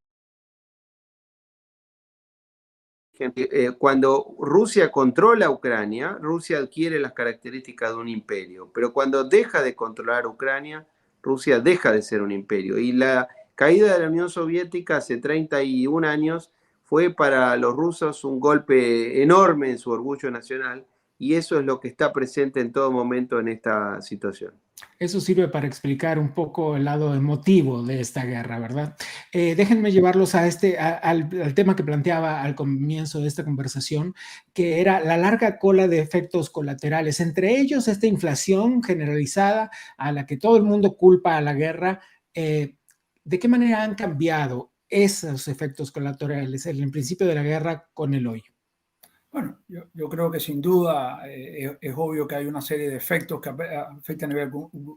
Cuando Rusia controla Ucrania, Rusia adquiere las características de un imperio, pero cuando deja de controlar Ucrania, Rusia deja de ser un imperio. Y la caída de la Unión Soviética hace 31 años fue para los rusos un golpe enorme en su orgullo nacional, y eso es lo que está presente en todo momento en esta situación. Eso sirve para explicar un poco el lado emotivo de esta guerra, ¿verdad? Déjenme llevarlos al tema que planteaba al comienzo de esta conversación, que era la larga cola de efectos colaterales, entre ellos esta inflación generalizada a la que todo el mundo culpa a la guerra. ¿De qué manera han cambiado esos efectos colaterales, el principio de la guerra con el hoy? Bueno, yo creo que sin duda es obvio que hay una serie de efectos que afectan a nivel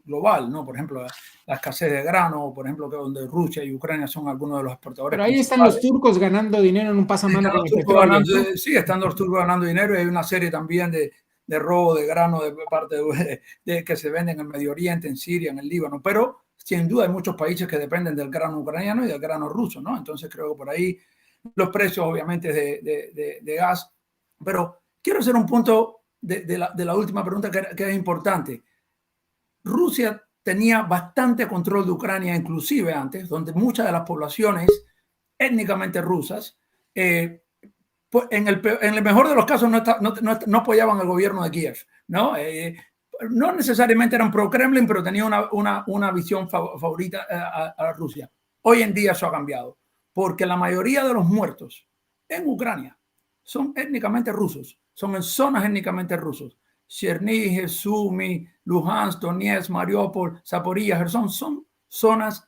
global, ¿no? Por ejemplo, la escasez de grano, por ejemplo, que donde Rusia y Ucrania son algunos de los exportadores. Pero ahí están los turcos ganando dinero en un pasamano con el petróleo. Sí, están los turcos ganando dinero, y hay una serie también de robo de grano de parte de que se venden en el Medio Oriente, en Siria, en el Líbano, pero sin duda hay muchos países que dependen del grano ucraniano y del grano ruso, ¿no? Entonces creo que por ahí los precios, obviamente, de gas. Pero quiero hacer un punto de la última pregunta que es importante. Rusia tenía bastante control de Ucrania, inclusive antes, donde muchas de las poblaciones étnicamente rusas, en el mejor de los casos, no apoyaban al gobierno de Kiev, ¿no? No necesariamente eran pro-Kremlin, pero tenían una visión favorita a Rusia. Hoy en día eso ha cambiado, porque la mayoría de los muertos en Ucrania son étnicamente rusos, son en zonas étnicamente rusos. Chernihiv, Sumy, Luhansk, Donetsk, Mariupol, Zaporizhia, Gerson, son zonas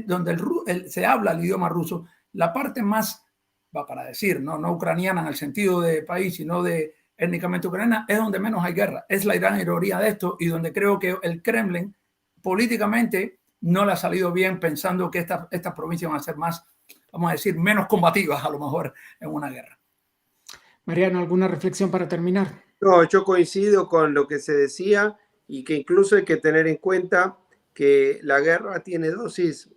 donde se habla el idioma ruso. La parte más, para decir, no ucraniana en el sentido de país, sino de étnicamente ucraniana, es donde menos hay guerra. Es la gran ironía de esto, y donde creo que el Kremlin políticamente no le ha salido bien, pensando que estas provincias van a ser más, vamos a decir, menos combativas a lo mejor en una guerra. Mariano, ¿alguna reflexión para terminar? No, yo coincido con lo que se decía, y que incluso hay que tener en cuenta que la guerra tiene dosis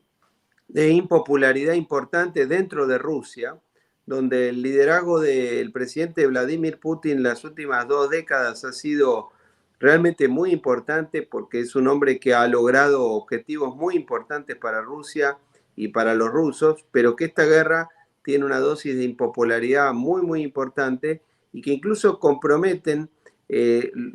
de impopularidad importante dentro de Rusia, donde el liderazgo del presidente Vladimir Putin las últimas 2 décadas ha sido realmente muy importante, porque es un hombre que ha logrado objetivos muy importantes para Rusia y para los rusos, pero que esta guerra tiene una dosis de impopularidad muy, muy importante y que incluso comprometen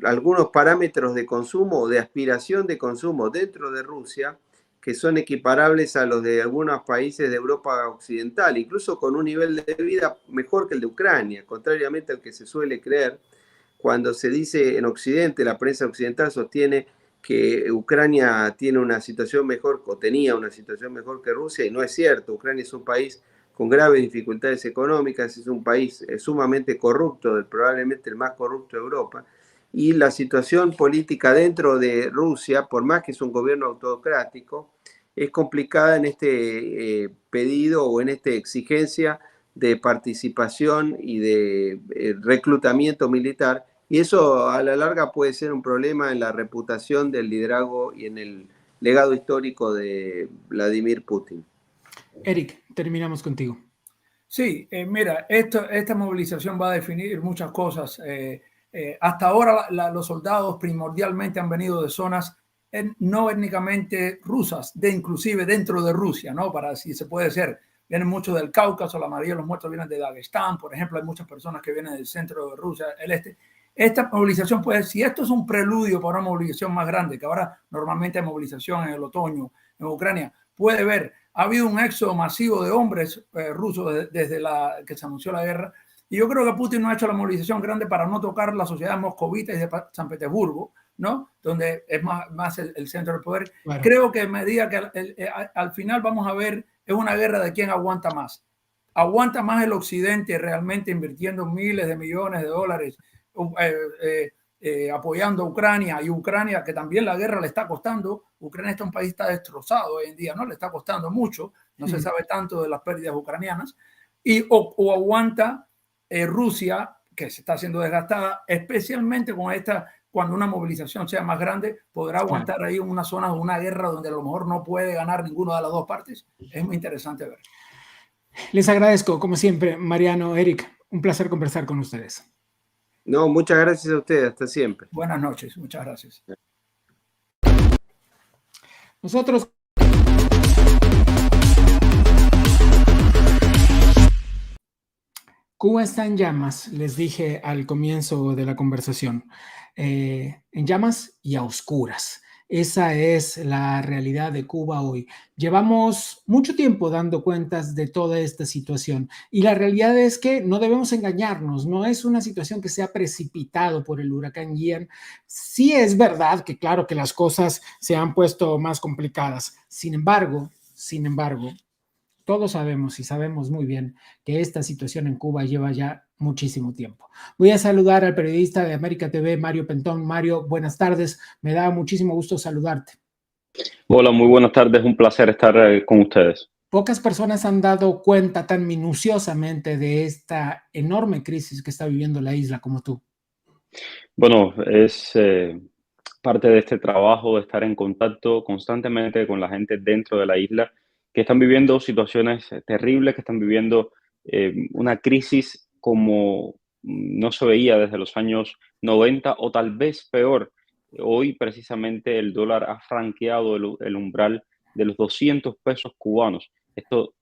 algunos parámetros de consumo o de aspiración de consumo dentro de Rusia, que son equiparables a los de algunos países de Europa Occidental, incluso con un nivel de vida mejor que el de Ucrania, contrariamente al que se suele creer. Cuando se dice en Occidente, la prensa occidental sostiene que Ucrania tiene una situación mejor, o tenía una situación mejor que Rusia, y no es cierto. Ucrania es un país con graves dificultades económicas, es un país sumamente corrupto, probablemente el más corrupto de Europa, y la situación política dentro de Rusia, por más que es un gobierno autocrático, es complicada en este pedido o en esta exigencia de participación y de reclutamiento militar, y eso a la larga puede ser un problema en la reputación del liderazgo y en el legado histórico de Vladimir Putin. Eric, terminamos contigo. Sí, mira, esta movilización va a definir muchas cosas. Hasta ahora los soldados primordialmente han venido de zonas no étnicamente rusas, inclusive dentro de Rusia, ¿no? Para si se puede ser. Vienen muchos del Cáucaso, la mayoría de los muertos vienen de Dagestán, por ejemplo, hay muchas personas que vienen del centro de Rusia, el este. Esta movilización puede, si esto es un preludio para una movilización más grande, que ahora normalmente hay movilización en el otoño en Ucrania, puede ver, ha habido un éxodo masivo de hombres rusos desde que se anunció la guerra, y yo creo que Putin no ha hecho la movilización grande para no tocar la sociedad moscovita y de San Petersburgo, ¿no? Donde es más el centro del poder. Claro. Creo que a medida que al final vamos a ver, es una guerra de quién aguanta más. Aguanta más el Occidente realmente invirtiendo miles de millones de dólares apoyando a Ucrania, y Ucrania, que también la guerra le está costando. Ucrania es un país que está destrozado hoy en día, ¿no? Le está costando mucho, no se sabe tanto de las pérdidas ucranianas, o aguanta Rusia, que se está haciendo desgastada, especialmente con cuando una movilización sea más grande, podrá aguantar ahí en una zona de una guerra donde a lo mejor no puede ganar ninguna de las dos partes. Es muy interesante ver. Les agradezco, como siempre, Mariano, Eric, un placer conversar con ustedes. No, muchas gracias a ustedes, hasta siempre. Buenas noches, muchas gracias. Nosotros... Cuba está en llamas, les dije al comienzo de la conversación, en llamas y a oscuras. Esa es la realidad de Cuba hoy. Llevamos mucho tiempo dando cuentas de toda esta situación y la realidad es que no debemos engañarnos, no es una situación que se ha precipitado por el huracán Ian. Sí es verdad que claro que las cosas se han puesto más complicadas, sin embargo, todos sabemos y sabemos muy bien que esta situación en Cuba lleva ya muchísimo tiempo. Voy a saludar al periodista de América TV, Mario Pentón. Mario, buenas tardes. Me da muchísimo gusto saludarte. Hola, muy buenas tardes. Un placer estar con ustedes. Pocas personas han dado cuenta tan minuciosamente de esta enorme crisis que está viviendo la isla como tú. Bueno, es parte de este trabajo de estar en contacto constantemente con la gente dentro de la isla que están viviendo situaciones terribles, que están viviendo una crisis como no se veía desde los años 90 o tal vez peor. Hoy precisamente el dólar ha franqueado el umbral de los 200 pesos cubanos. Esto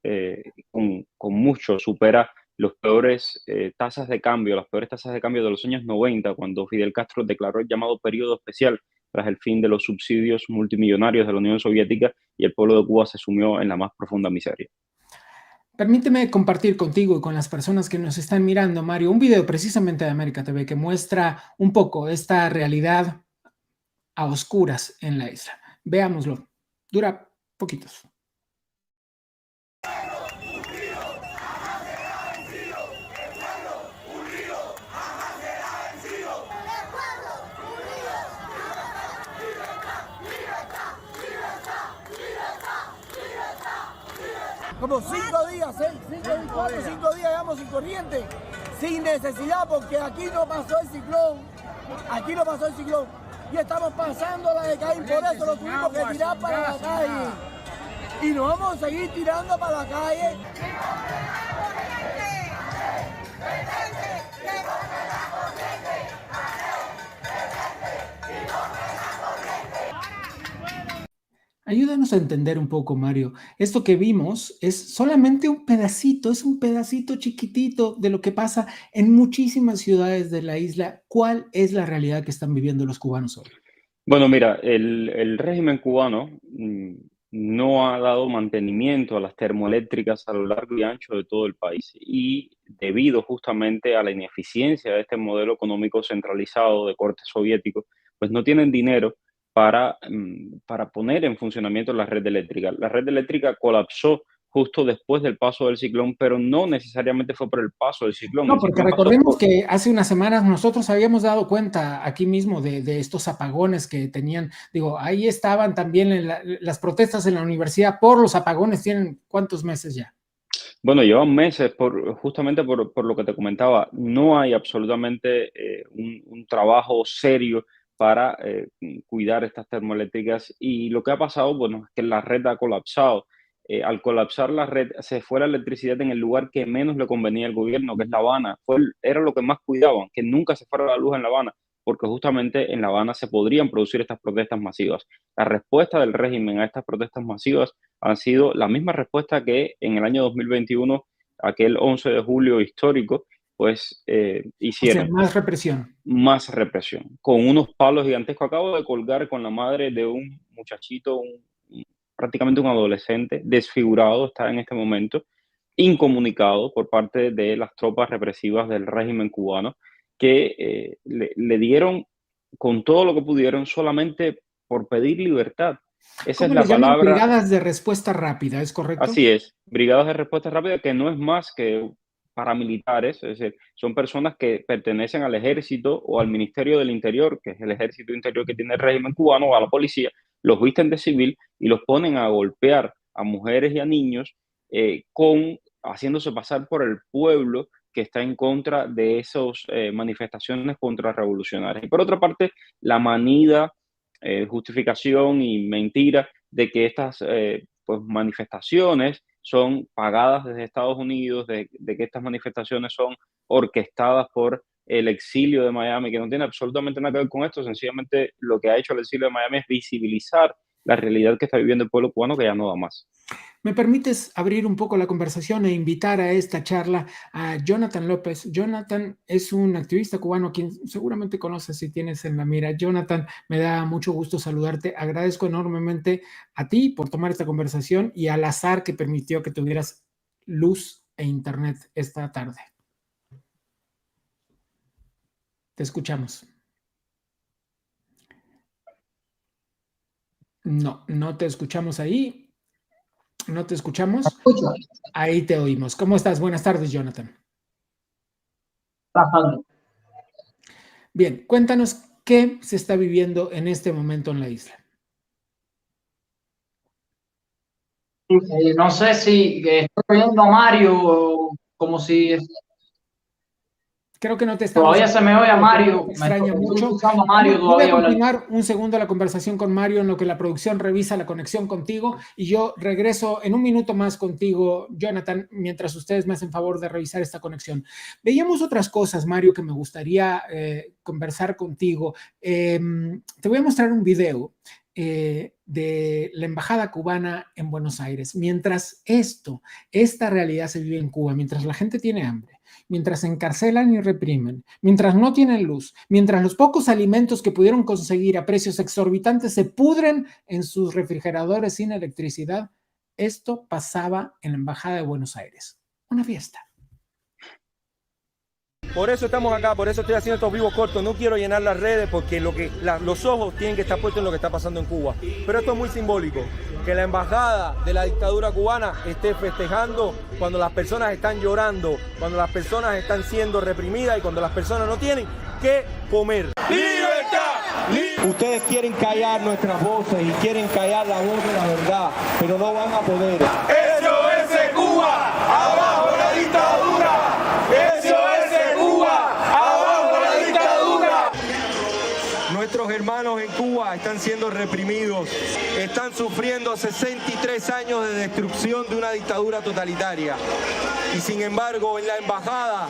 con mucho supera las peores tasas de cambio de los años 90, cuando Fidel Castro declaró el llamado periodo especial tras el fin de los subsidios multimillonarios de la Unión Soviética y el pueblo de Cuba se sumió en la más profunda miseria. Permíteme compartir contigo y con las personas que nos están mirando, Mario, un video precisamente de América TV que muestra un poco esta realidad a oscuras en la isla. Veámoslo. Dura poquitos. Como 5 días, 5 días llevamos sin corriente, sin necesidad, porque aquí no pasó el ciclón, y estamos pasando la de Caín, por eso lo tuvimos que tirar para la calle. y nos vamos a seguir tirando para la calle. Ayúdanos a entender un poco, Mario. Esto que vimos es solamente un pedacito, es un pedacito chiquitito de lo que pasa en muchísimas ciudades de la isla. ¿Cuál es la realidad que están viviendo los cubanos hoy? Bueno, mira, el régimen cubano no ha dado mantenimiento a las termoeléctricas a lo largo y ancho de todo el país y debido justamente a la ineficiencia de este modelo económico centralizado de corte soviético, pues no tienen dinero para poner en funcionamiento la red eléctrica. La red eléctrica colapsó justo después del paso del ciclón, pero no necesariamente fue por el paso del ciclón. No, El porque ciclón pasó recordemos por... que hace unas semanas nosotros habíamos dado cuenta aquí mismo de estos apagones que tenían. Digo, ahí estaban también las protestas en la universidad por los apagones. ¿Tienen cuántos meses ya? Bueno, llevan meses justamente por lo que te comentaba. No hay absolutamente un trabajo serio para cuidar estas termoeléctricas y lo que ha pasado, bueno, es que la red ha colapsado. Al colapsar la red, se fue la electricidad en el lugar que menos le convenía al gobierno, que es La Habana. Era lo que más cuidaban, que nunca se fuera la luz en La Habana, porque justamente en La Habana se podrían producir estas protestas masivas. La respuesta del régimen a estas protestas masivas han sido la misma respuesta que en el año 2021, aquel 11 de julio histórico, pues O sea, hicieron más represión. más represión, con unos palos gigantescos. Acabo de colgar con la madre de un muchachito, prácticamente un adolescente, desfigurado, está en este momento, incomunicado por parte de las tropas represivas del régimen cubano, que le dieron con todo lo que pudieron solamente por pedir libertad. Esa es ¿Cómo la le llaman? palabra. Brigadas de respuesta rápida, ¿es correcto? Así es, brigadas de respuesta rápida, que no es más que paramilitares, es decir, son personas que pertenecen al ejército o al Ministerio del Interior, que es el ejército interior que tiene el régimen cubano, o a la policía, los visten de civil y los ponen a golpear a mujeres y a niños haciéndose pasar por el pueblo que está en contra de esas manifestaciones contrarrevolucionarias. Y por otra parte, la manida, justificación y mentira de que estas pues manifestaciones son pagadas desde Estados Unidos, de que estas manifestaciones son orquestadas por el exilio de Miami, que no tiene absolutamente nada que ver con esto. Sencillamente lo que ha hecho el exilio de Miami es visibilizar la realidad que está viviendo el pueblo cubano, que ya no da más. ¿Me permites abrir un poco la conversación e invitar a esta charla a Jonathan López? Jonathan es un activista cubano, quien seguramente conoces si tienes en la mira. Jonathan, me da mucho gusto saludarte. Agradezco enormemente a ti por tomar esta conversación y al azar que permitió que tuvieras luz e internet esta tarde. Te escuchamos. No te escuchamos ahí. No te escuchamos. Ahí te oímos. ¿Cómo estás? Buenas tardes, Jonathan. Bien, cuéntanos qué se está viviendo en este momento en la isla. No sé si estoy viendo a Mario como si... Creo que no te estamos... Todavía se me oye a Mario. Me extraña mucho. A Mario Voy a todavía. continuar un segundo la conversación con Mario en lo que la producción revisa la conexión contigo y yo regreso en un minuto más contigo, Jonathan, mientras ustedes me hacen favor de revisar esta conexión. Veíamos otras cosas, Mario, que me gustaría conversar contigo. Te voy a mostrar un video de la embajada cubana en Buenos Aires. Mientras esta realidad se vive en Cuba, mientras la gente tiene hambre, mientras encarcelan y reprimen, mientras no tienen luz, mientras los pocos alimentos que pudieron conseguir a precios exorbitantes se pudren en sus refrigeradores sin electricidad, esto pasaba en la embajada de Buenos Aires. Una fiesta. Por eso estamos acá, por eso estoy haciendo estos vivos cortos. No quiero llenar las redes porque los ojos tienen que estar puestos en lo que está pasando en Cuba. Pero esto es muy simbólico, que la embajada de la dictadura cubana esté festejando cuando las personas están llorando, cuando las personas están siendo reprimidas y cuando las personas no tienen que comer. ¡Libertad! Ustedes quieren callar nuestras voces y quieren callar la voz de la verdad, pero no van a poder. ¡SOS Cuba! ¡Abajo la dictadura! ¡SOS Cuba! ¡Abajo la dictadura! Nuestros hermanos en Cuba están siendo reprimidos, están sufriendo 63 años de destrucción de una dictadura totalitaria. Y sin embargo, en la embajada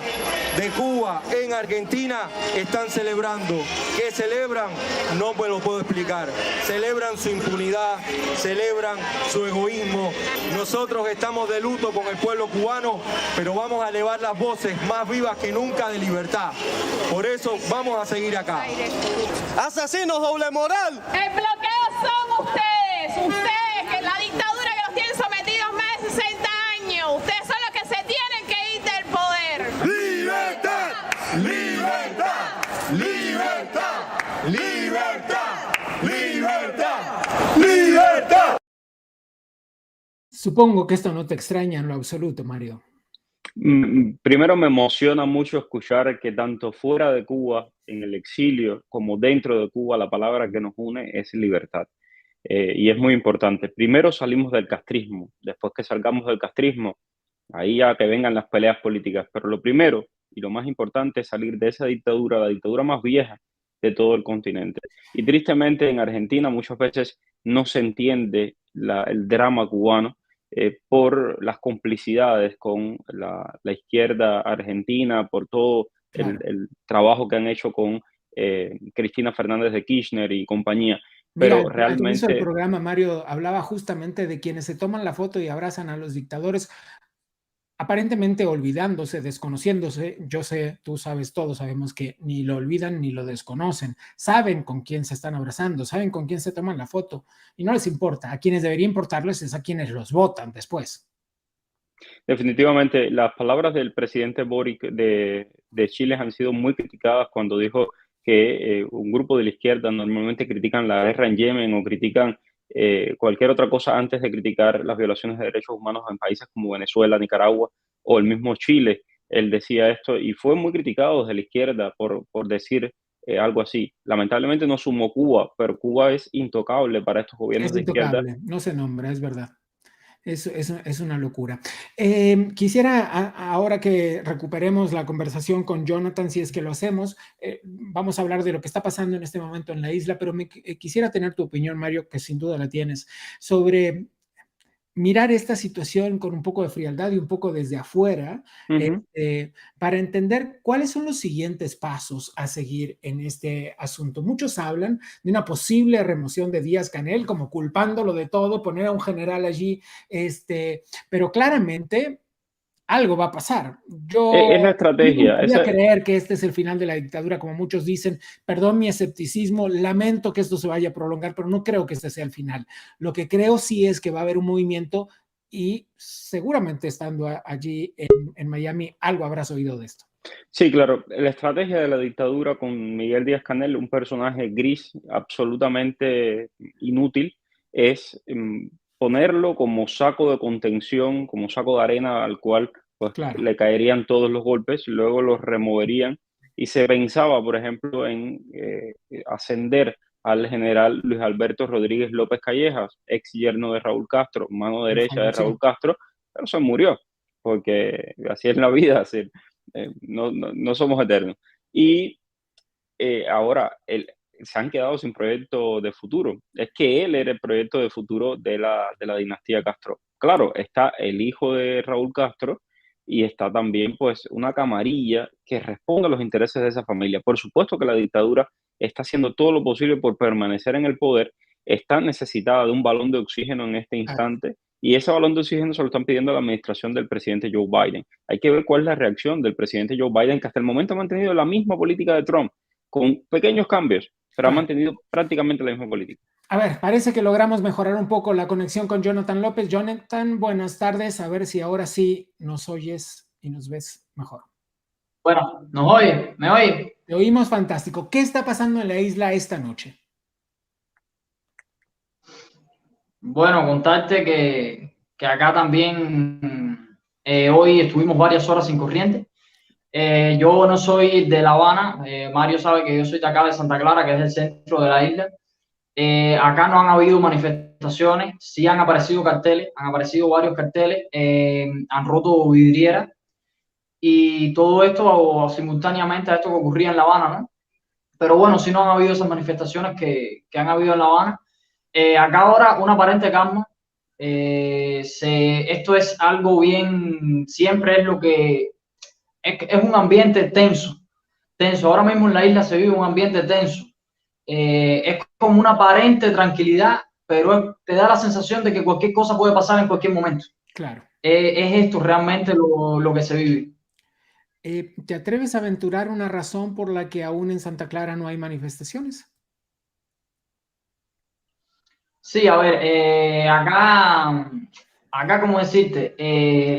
de Cuba en Argentina están celebrando. ¿Qué celebran? No me lo puedo explicar. Celebran su impunidad, celebran su egoísmo. Nosotros estamos de luto con el pueblo cubano, pero vamos a elevar las voces más vivas que nunca de libertad. Por eso vamos a seguir acá. ¡Asesinos, doble moral! El bloqueo son ustedes, que la dictadura que los tiene sometidos más de 60 años. Ustedes son los que se tienen que ir del poder. ¡Libertad! ¡Libertad! ¡Libertad! ¡Libertad! ¡Libertad! ¡Libertad! Supongo que esto no te extraña en lo absoluto, Mario. Primero, me emociona mucho escuchar que tanto fuera de Cuba, en el exilio, como dentro de Cuba, la palabra que nos une es libertad. Y es muy importante. Primero salimos del castrismo. Después que salgamos del castrismo, ahí ya que vengan las peleas políticas. Pero lo primero y lo más importante es salir de esa dictadura, la dictadura más vieja de todo el continente. Y tristemente en Argentina muchas veces no se entiende el drama cubano, por las complicidades con la izquierda argentina, por todo el trabajo que han hecho con Cristina Fernández de Kirchner y compañía. Pero Mira, realmente... al inicio del programa, Mario hablaba justamente de quienes se toman la foto y abrazan a los dictadores, aparentemente olvidándose, desconociéndose. Yo sé, tú sabes, todos sabemos que ni lo olvidan ni lo desconocen. Saben con quién se están abrazando, saben con quién se toman la foto y no les importa. A quienes debería importarles es a quienes los votan después. Definitivamente, las palabras del presidente Boric de Chile han sido muy criticadas cuando dijo que un grupo de la izquierda normalmente critican la guerra en Yemen o critican cualquier otra cosa antes de criticar las violaciones de derechos humanos en países como Venezuela, Nicaragua o el mismo Chile. Él decía esto y fue muy criticado desde la izquierda por decir algo así. Lamentablemente no sumó Cuba, pero Cuba es intocable para estos gobiernos de izquierda. Es intocable, no se nombra, es verdad. Es una locura. Quisiera, ahora que recuperemos la conversación con Jonathan, si es que lo hacemos, vamos a hablar de lo que está pasando en este momento en la isla, pero quisiera tener tu opinión, Mario, que sin duda la tienes, sobre mirar esta situación con un poco de frialdad y un poco desde afuera, para entender cuáles son los siguientes pasos a seguir en este asunto. Muchos hablan de una posible remoción de Díaz-Canel, como culpándolo de todo, poner a un general allí, pero claramente algo va a pasar. Es la estrategia. No voy a creer que este es el final de la dictadura, como muchos dicen. Perdón mi escepticismo, lamento que esto se vaya a prolongar, pero no creo que este sea el final. Lo que creo sí es que va a haber un movimiento y seguramente estando allí en Miami algo habrás oído de esto. Sí, claro. La estrategia de la dictadura con Miguel Díaz-Canel, un personaje gris absolutamente inútil, es ponerlo como saco de contención, como saco de arena al cual pues, le caerían todos los golpes, luego los removerían y se pensaba, por ejemplo, en ascender al general Luis Alberto Rodríguez López Callejas, ex yerno de Raúl Castro, mano derecha de Raúl Castro, pero se murió, porque así es la vida, así, no somos eternos. Y ahora se han quedado sin proyecto de futuro. Es que él era el proyecto de futuro de la dinastía Castro. Claro, está el hijo de Raúl Castro y está también pues una camarilla que responde a los intereses de esa familia. Por supuesto que la dictadura está haciendo todo lo posible por permanecer en el poder, está necesitada de un balón de oxígeno en este instante y ese balón de oxígeno se lo están pidiendo a la administración del presidente Joe Biden. Hay que ver cuál es la reacción del presidente Joe Biden, que hasta el momento ha mantenido la misma política de Trump, con pequeños cambios, pero ha mantenido prácticamente la misma política. A ver, parece que logramos mejorar un poco la conexión con Jonathan López. Jonathan, buenas tardes. A ver si ahora sí nos oyes y nos ves mejor. Bueno, ¿nos oye? ¿Me oye? Te oímos fantástico. ¿Qué está pasando en la isla esta noche? Bueno, contarte que acá también hoy estuvimos varias horas sin corriente. Yo no soy de La Habana, Mario sabe que yo soy de acá de Santa Clara, que es el centro de la isla. Acá no han habido manifestaciones, sí han aparecido carteles, han aparecido varios carteles, han roto vidrieras y todo esto simultáneamente a esto que ocurría en La Habana, ¿no? pero bueno, si no han habido esas manifestaciones que han habido en La Habana. Acá ahora una aparente calma. Esto es algo bien, siempre es lo que es un ambiente tenso. Ahora mismo en la isla se vive un ambiente tenso. Es como una aparente tranquilidad, pero te da la sensación de que cualquier cosa puede pasar en cualquier momento. Claro. Es esto realmente lo que se vive. ¿Te atreves a aventurar una razón por la que aún en Santa Clara no hay manifestaciones? Sí, a ver, acá, como decirte,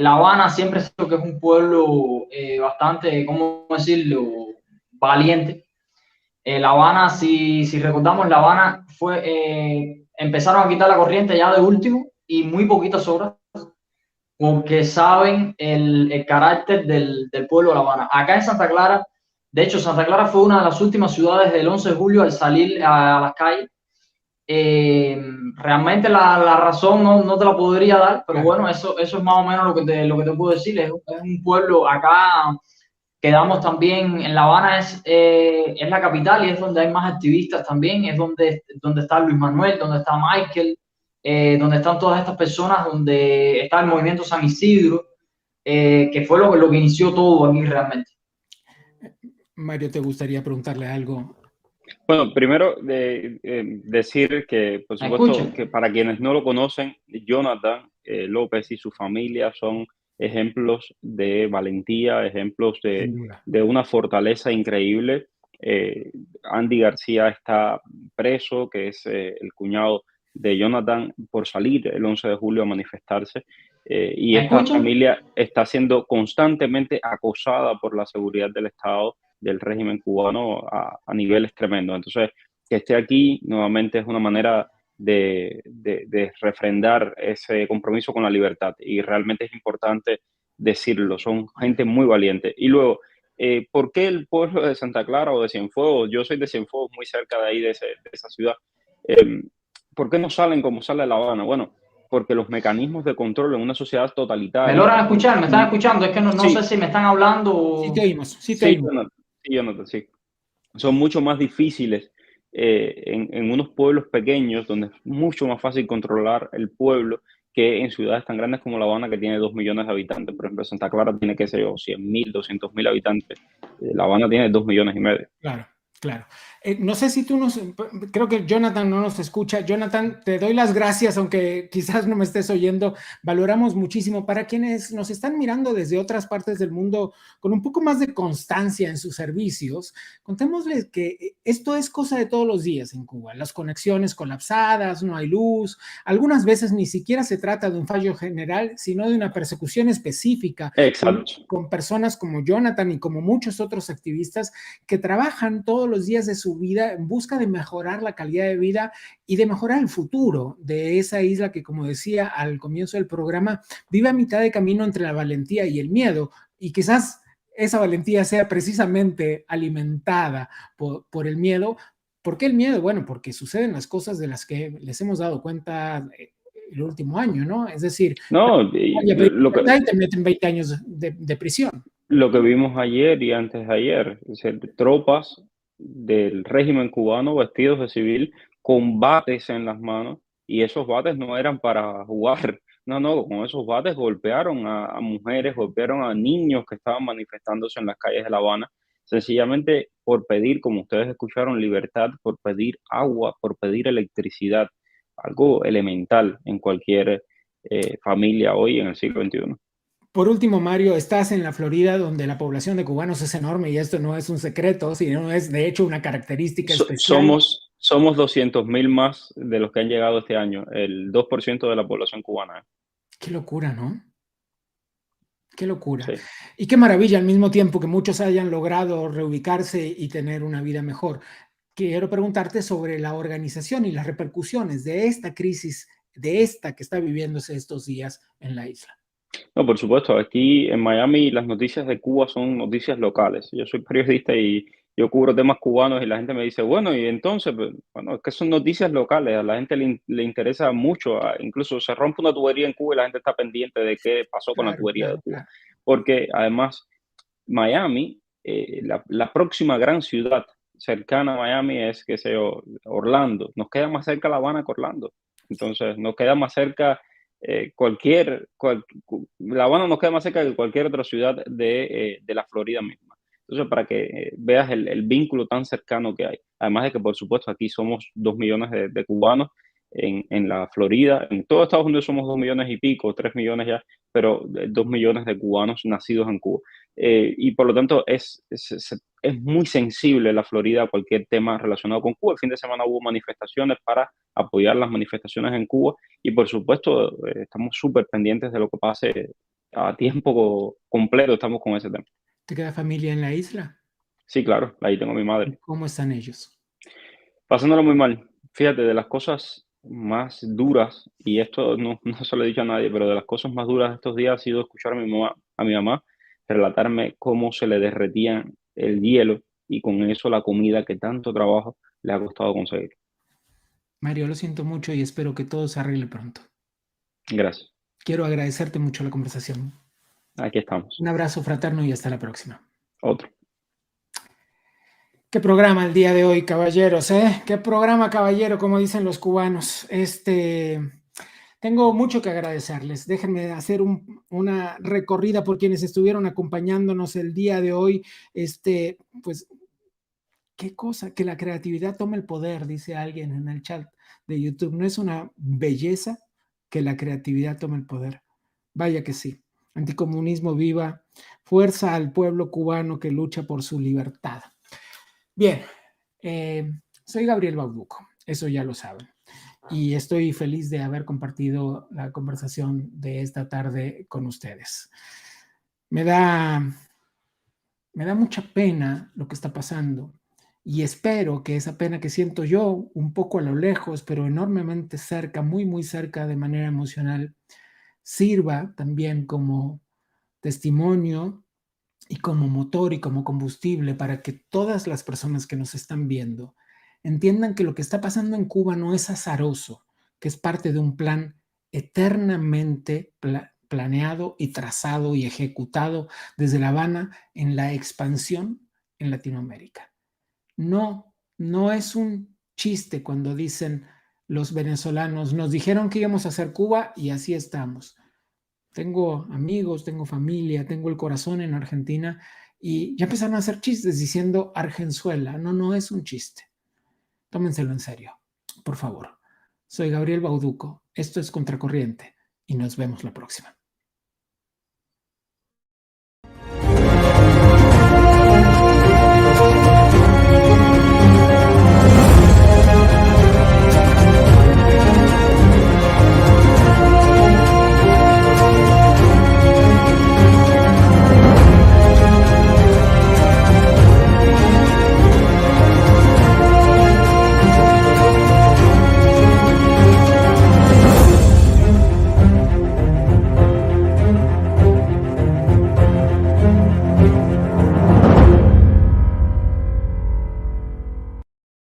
La Habana siempre es que es un pueblo bastante, ¿cómo decirlo?, valiente. La Habana, si recordamos, La Habana empezaron a quitar la corriente ya de último y muy poquitas horas, porque saben el carácter del pueblo de La Habana. Acá en Santa Clara, de hecho, Santa Clara fue una de las últimas ciudades del 11 de julio al salir a las calles. Realmente la razón no te la podría dar, pero bueno, eso es más o menos lo que te puedo decir. Es un pueblo, acá quedamos también en La Habana, es la capital y es donde hay más activistas también, es donde está Luis Manuel, donde está Michael, donde están todas estas personas, donde está el movimiento San Isidro, que fue lo que inició todo aquí realmente. Mario, ¿te gustaría preguntarle algo? Bueno, primero decir que, por supuesto, que para quienes no lo conocen, Jonathan López y su familia son ejemplos de valentía, ejemplos de una fortaleza increíble. Andy García está preso, que es el cuñado de Jonathan, por salir el 11 de julio a manifestarse. Y esta familia está siendo constantemente acosada por la seguridad del Estado, del régimen cubano a niveles tremendos. Entonces, que esté aquí nuevamente es una manera de refrendar ese compromiso con la libertad, y realmente es importante decirlo, son gente muy valiente. Y luego, ¿por qué el pueblo de Santa Clara o de Cienfuegos? Yo soy de Cienfuegos, muy cerca de ahí, de esa ciudad. ¿Por qué no salen como sale La Habana? Bueno, porque los mecanismos de control en una sociedad totalitaria... ¿Me logran escuchar? ¿Me están escuchando? Es que no Sí. sé si me están hablando o... Sí te oímos, sí te oímos. Jonathan, sí. Son mucho más difíciles en unos pueblos pequeños, donde es mucho más fácil controlar el pueblo que en ciudades tan grandes como La Habana, que tiene 2 millones de habitantes. Por ejemplo, Santa Clara tiene, qué sé yo, 100.000, 200.000 habitantes. La Habana tiene 2,5 millones. Claro, claro. No sé si creo que Jonathan no nos escucha. Jonathan, te doy las gracias, aunque quizás no me estés oyendo. Valoramos muchísimo. Para quienes nos están mirando desde otras partes del mundo con un poco más de constancia en sus servicios, contémosles que esto es cosa de todos los días en Cuba. Las conexiones colapsadas, no hay luz. Algunas veces ni siquiera se trata de un fallo general, sino de una persecución específica. Exacto. Con personas como Jonathan y como muchos otros activistas que trabajan todos los días de su vida en busca de mejorar la calidad de vida y de mejorar el futuro de esa isla que, como decía al comienzo del programa, vive a mitad de camino entre la valentía y el miedo, y quizás esa valentía sea precisamente alimentada por el miedo. ¿Por qué el miedo? Bueno, porque suceden las cosas de las que les hemos dado cuenta el último año, ¿no? Es decir, te meten 20 años de prisión. Lo que vimos ayer y antes de ayer, es decir, tropas del régimen cubano vestidos de civil con bates en las manos, y esos bates no eran para jugar, no, con esos bates golpearon a mujeres, golpearon a niños que estaban manifestándose en las calles de La Habana, sencillamente por pedir, como ustedes escucharon, libertad, por pedir agua, por pedir electricidad, algo elemental en cualquier familia hoy en el siglo XXI. Por último, Mario, estás en la Florida, donde la población de cubanos es enorme, y esto no es un secreto, sino es de hecho una característica especial. Somos 200.000 más de los que han llegado este año, el 2% de la población cubana. Qué locura, ¿no? Qué locura. Sí. Y qué maravilla al mismo tiempo que muchos hayan logrado reubicarse y tener una vida mejor. Quiero preguntarte sobre la organización y las repercusiones de esta crisis, de esta que está viviéndose estos días en la isla. No, por supuesto, aquí en Miami las noticias de Cuba son noticias locales. Yo soy periodista y yo cubro temas cubanos, y la gente me dice, bueno, y entonces, bueno, es que son noticias locales, a la gente le interesa mucho, incluso se rompe una tubería en Cuba y la gente está pendiente de qué pasó con la tubería de Cuba. Porque además Miami, la próxima gran ciudad cercana a Miami es, qué sé yo, Orlando. Nos queda más cerca La Habana que Orlando. Entonces, nos queda más cerca La Habana nos queda más cerca que cualquier otra ciudad de la Florida misma. Entonces, para que veas el vínculo tan cercano que hay. Además de que, por supuesto, aquí somos 2 millones de cubanos en la Florida. En todo Estados Unidos somos 2 millones y pico, 3 millones ya, pero 2 millones de cubanos nacidos en Cuba. Y por lo tanto, es muy sensible la Florida a cualquier tema relacionado con Cuba. El fin de semana hubo manifestaciones para apoyar las manifestaciones en Cuba y, por supuesto, estamos súper pendientes de lo que pase a tiempo completo. Estamos con ese tema. ¿Te queda familia en la isla? Sí, claro, ahí tengo a mi madre. ¿Cómo están ellos? Pasándolo muy mal. Fíjate, de las cosas más duras, y esto no se lo he dicho a nadie, pero de las cosas más duras de estos días ha sido escuchar a mi mamá relatarme cómo se le derretía el hielo y con eso la comida que tanto trabajo le ha costado conseguir. Mario, lo siento mucho y espero que todo se arregle pronto. Gracias. Quiero agradecerte mucho la conversación. Aquí estamos. Un abrazo fraterno y hasta la próxima. Otro. Qué programa el día de hoy, caballeros, ¿eh? Qué programa, caballero, como dicen los cubanos. Tengo mucho que agradecerles. Déjenme hacer una recorrida por quienes estuvieron acompañándonos el día de hoy. Pues, qué cosa, que la creatividad tome el poder, dice alguien en el chat de YouTube. ¿No es una belleza que la creatividad tome el poder? Vaya que sí. Anticomunismo viva, fuerza al pueblo cubano que lucha por su libertad. Bien, soy Gabriel Bauduco, eso ya lo saben. Y estoy feliz de haber compartido la conversación de esta tarde con ustedes. Me da mucha pena lo que está pasando y espero que esa pena que siento yo un poco a lo lejos, pero enormemente cerca, muy, muy cerca de manera emocional, sirva también como testimonio y como motor y como combustible para que todas las personas que nos están viendo entiendan que lo que está pasando en Cuba no es azaroso, que es parte de un plan eternamente planeado y trazado y ejecutado desde La Habana en la expansión en Latinoamérica. No es un chiste cuando dicen los venezolanos, nos dijeron que íbamos a hacer Cuba y así estamos. Tengo amigos, tengo familia, tengo el corazón en Argentina y ya empezaron a hacer chistes diciendo Argenzuela. No es un chiste. Tómenselo en serio, por favor. Soy Gabriel Bauduco, esto es Contracorriente y nos vemos la próxima.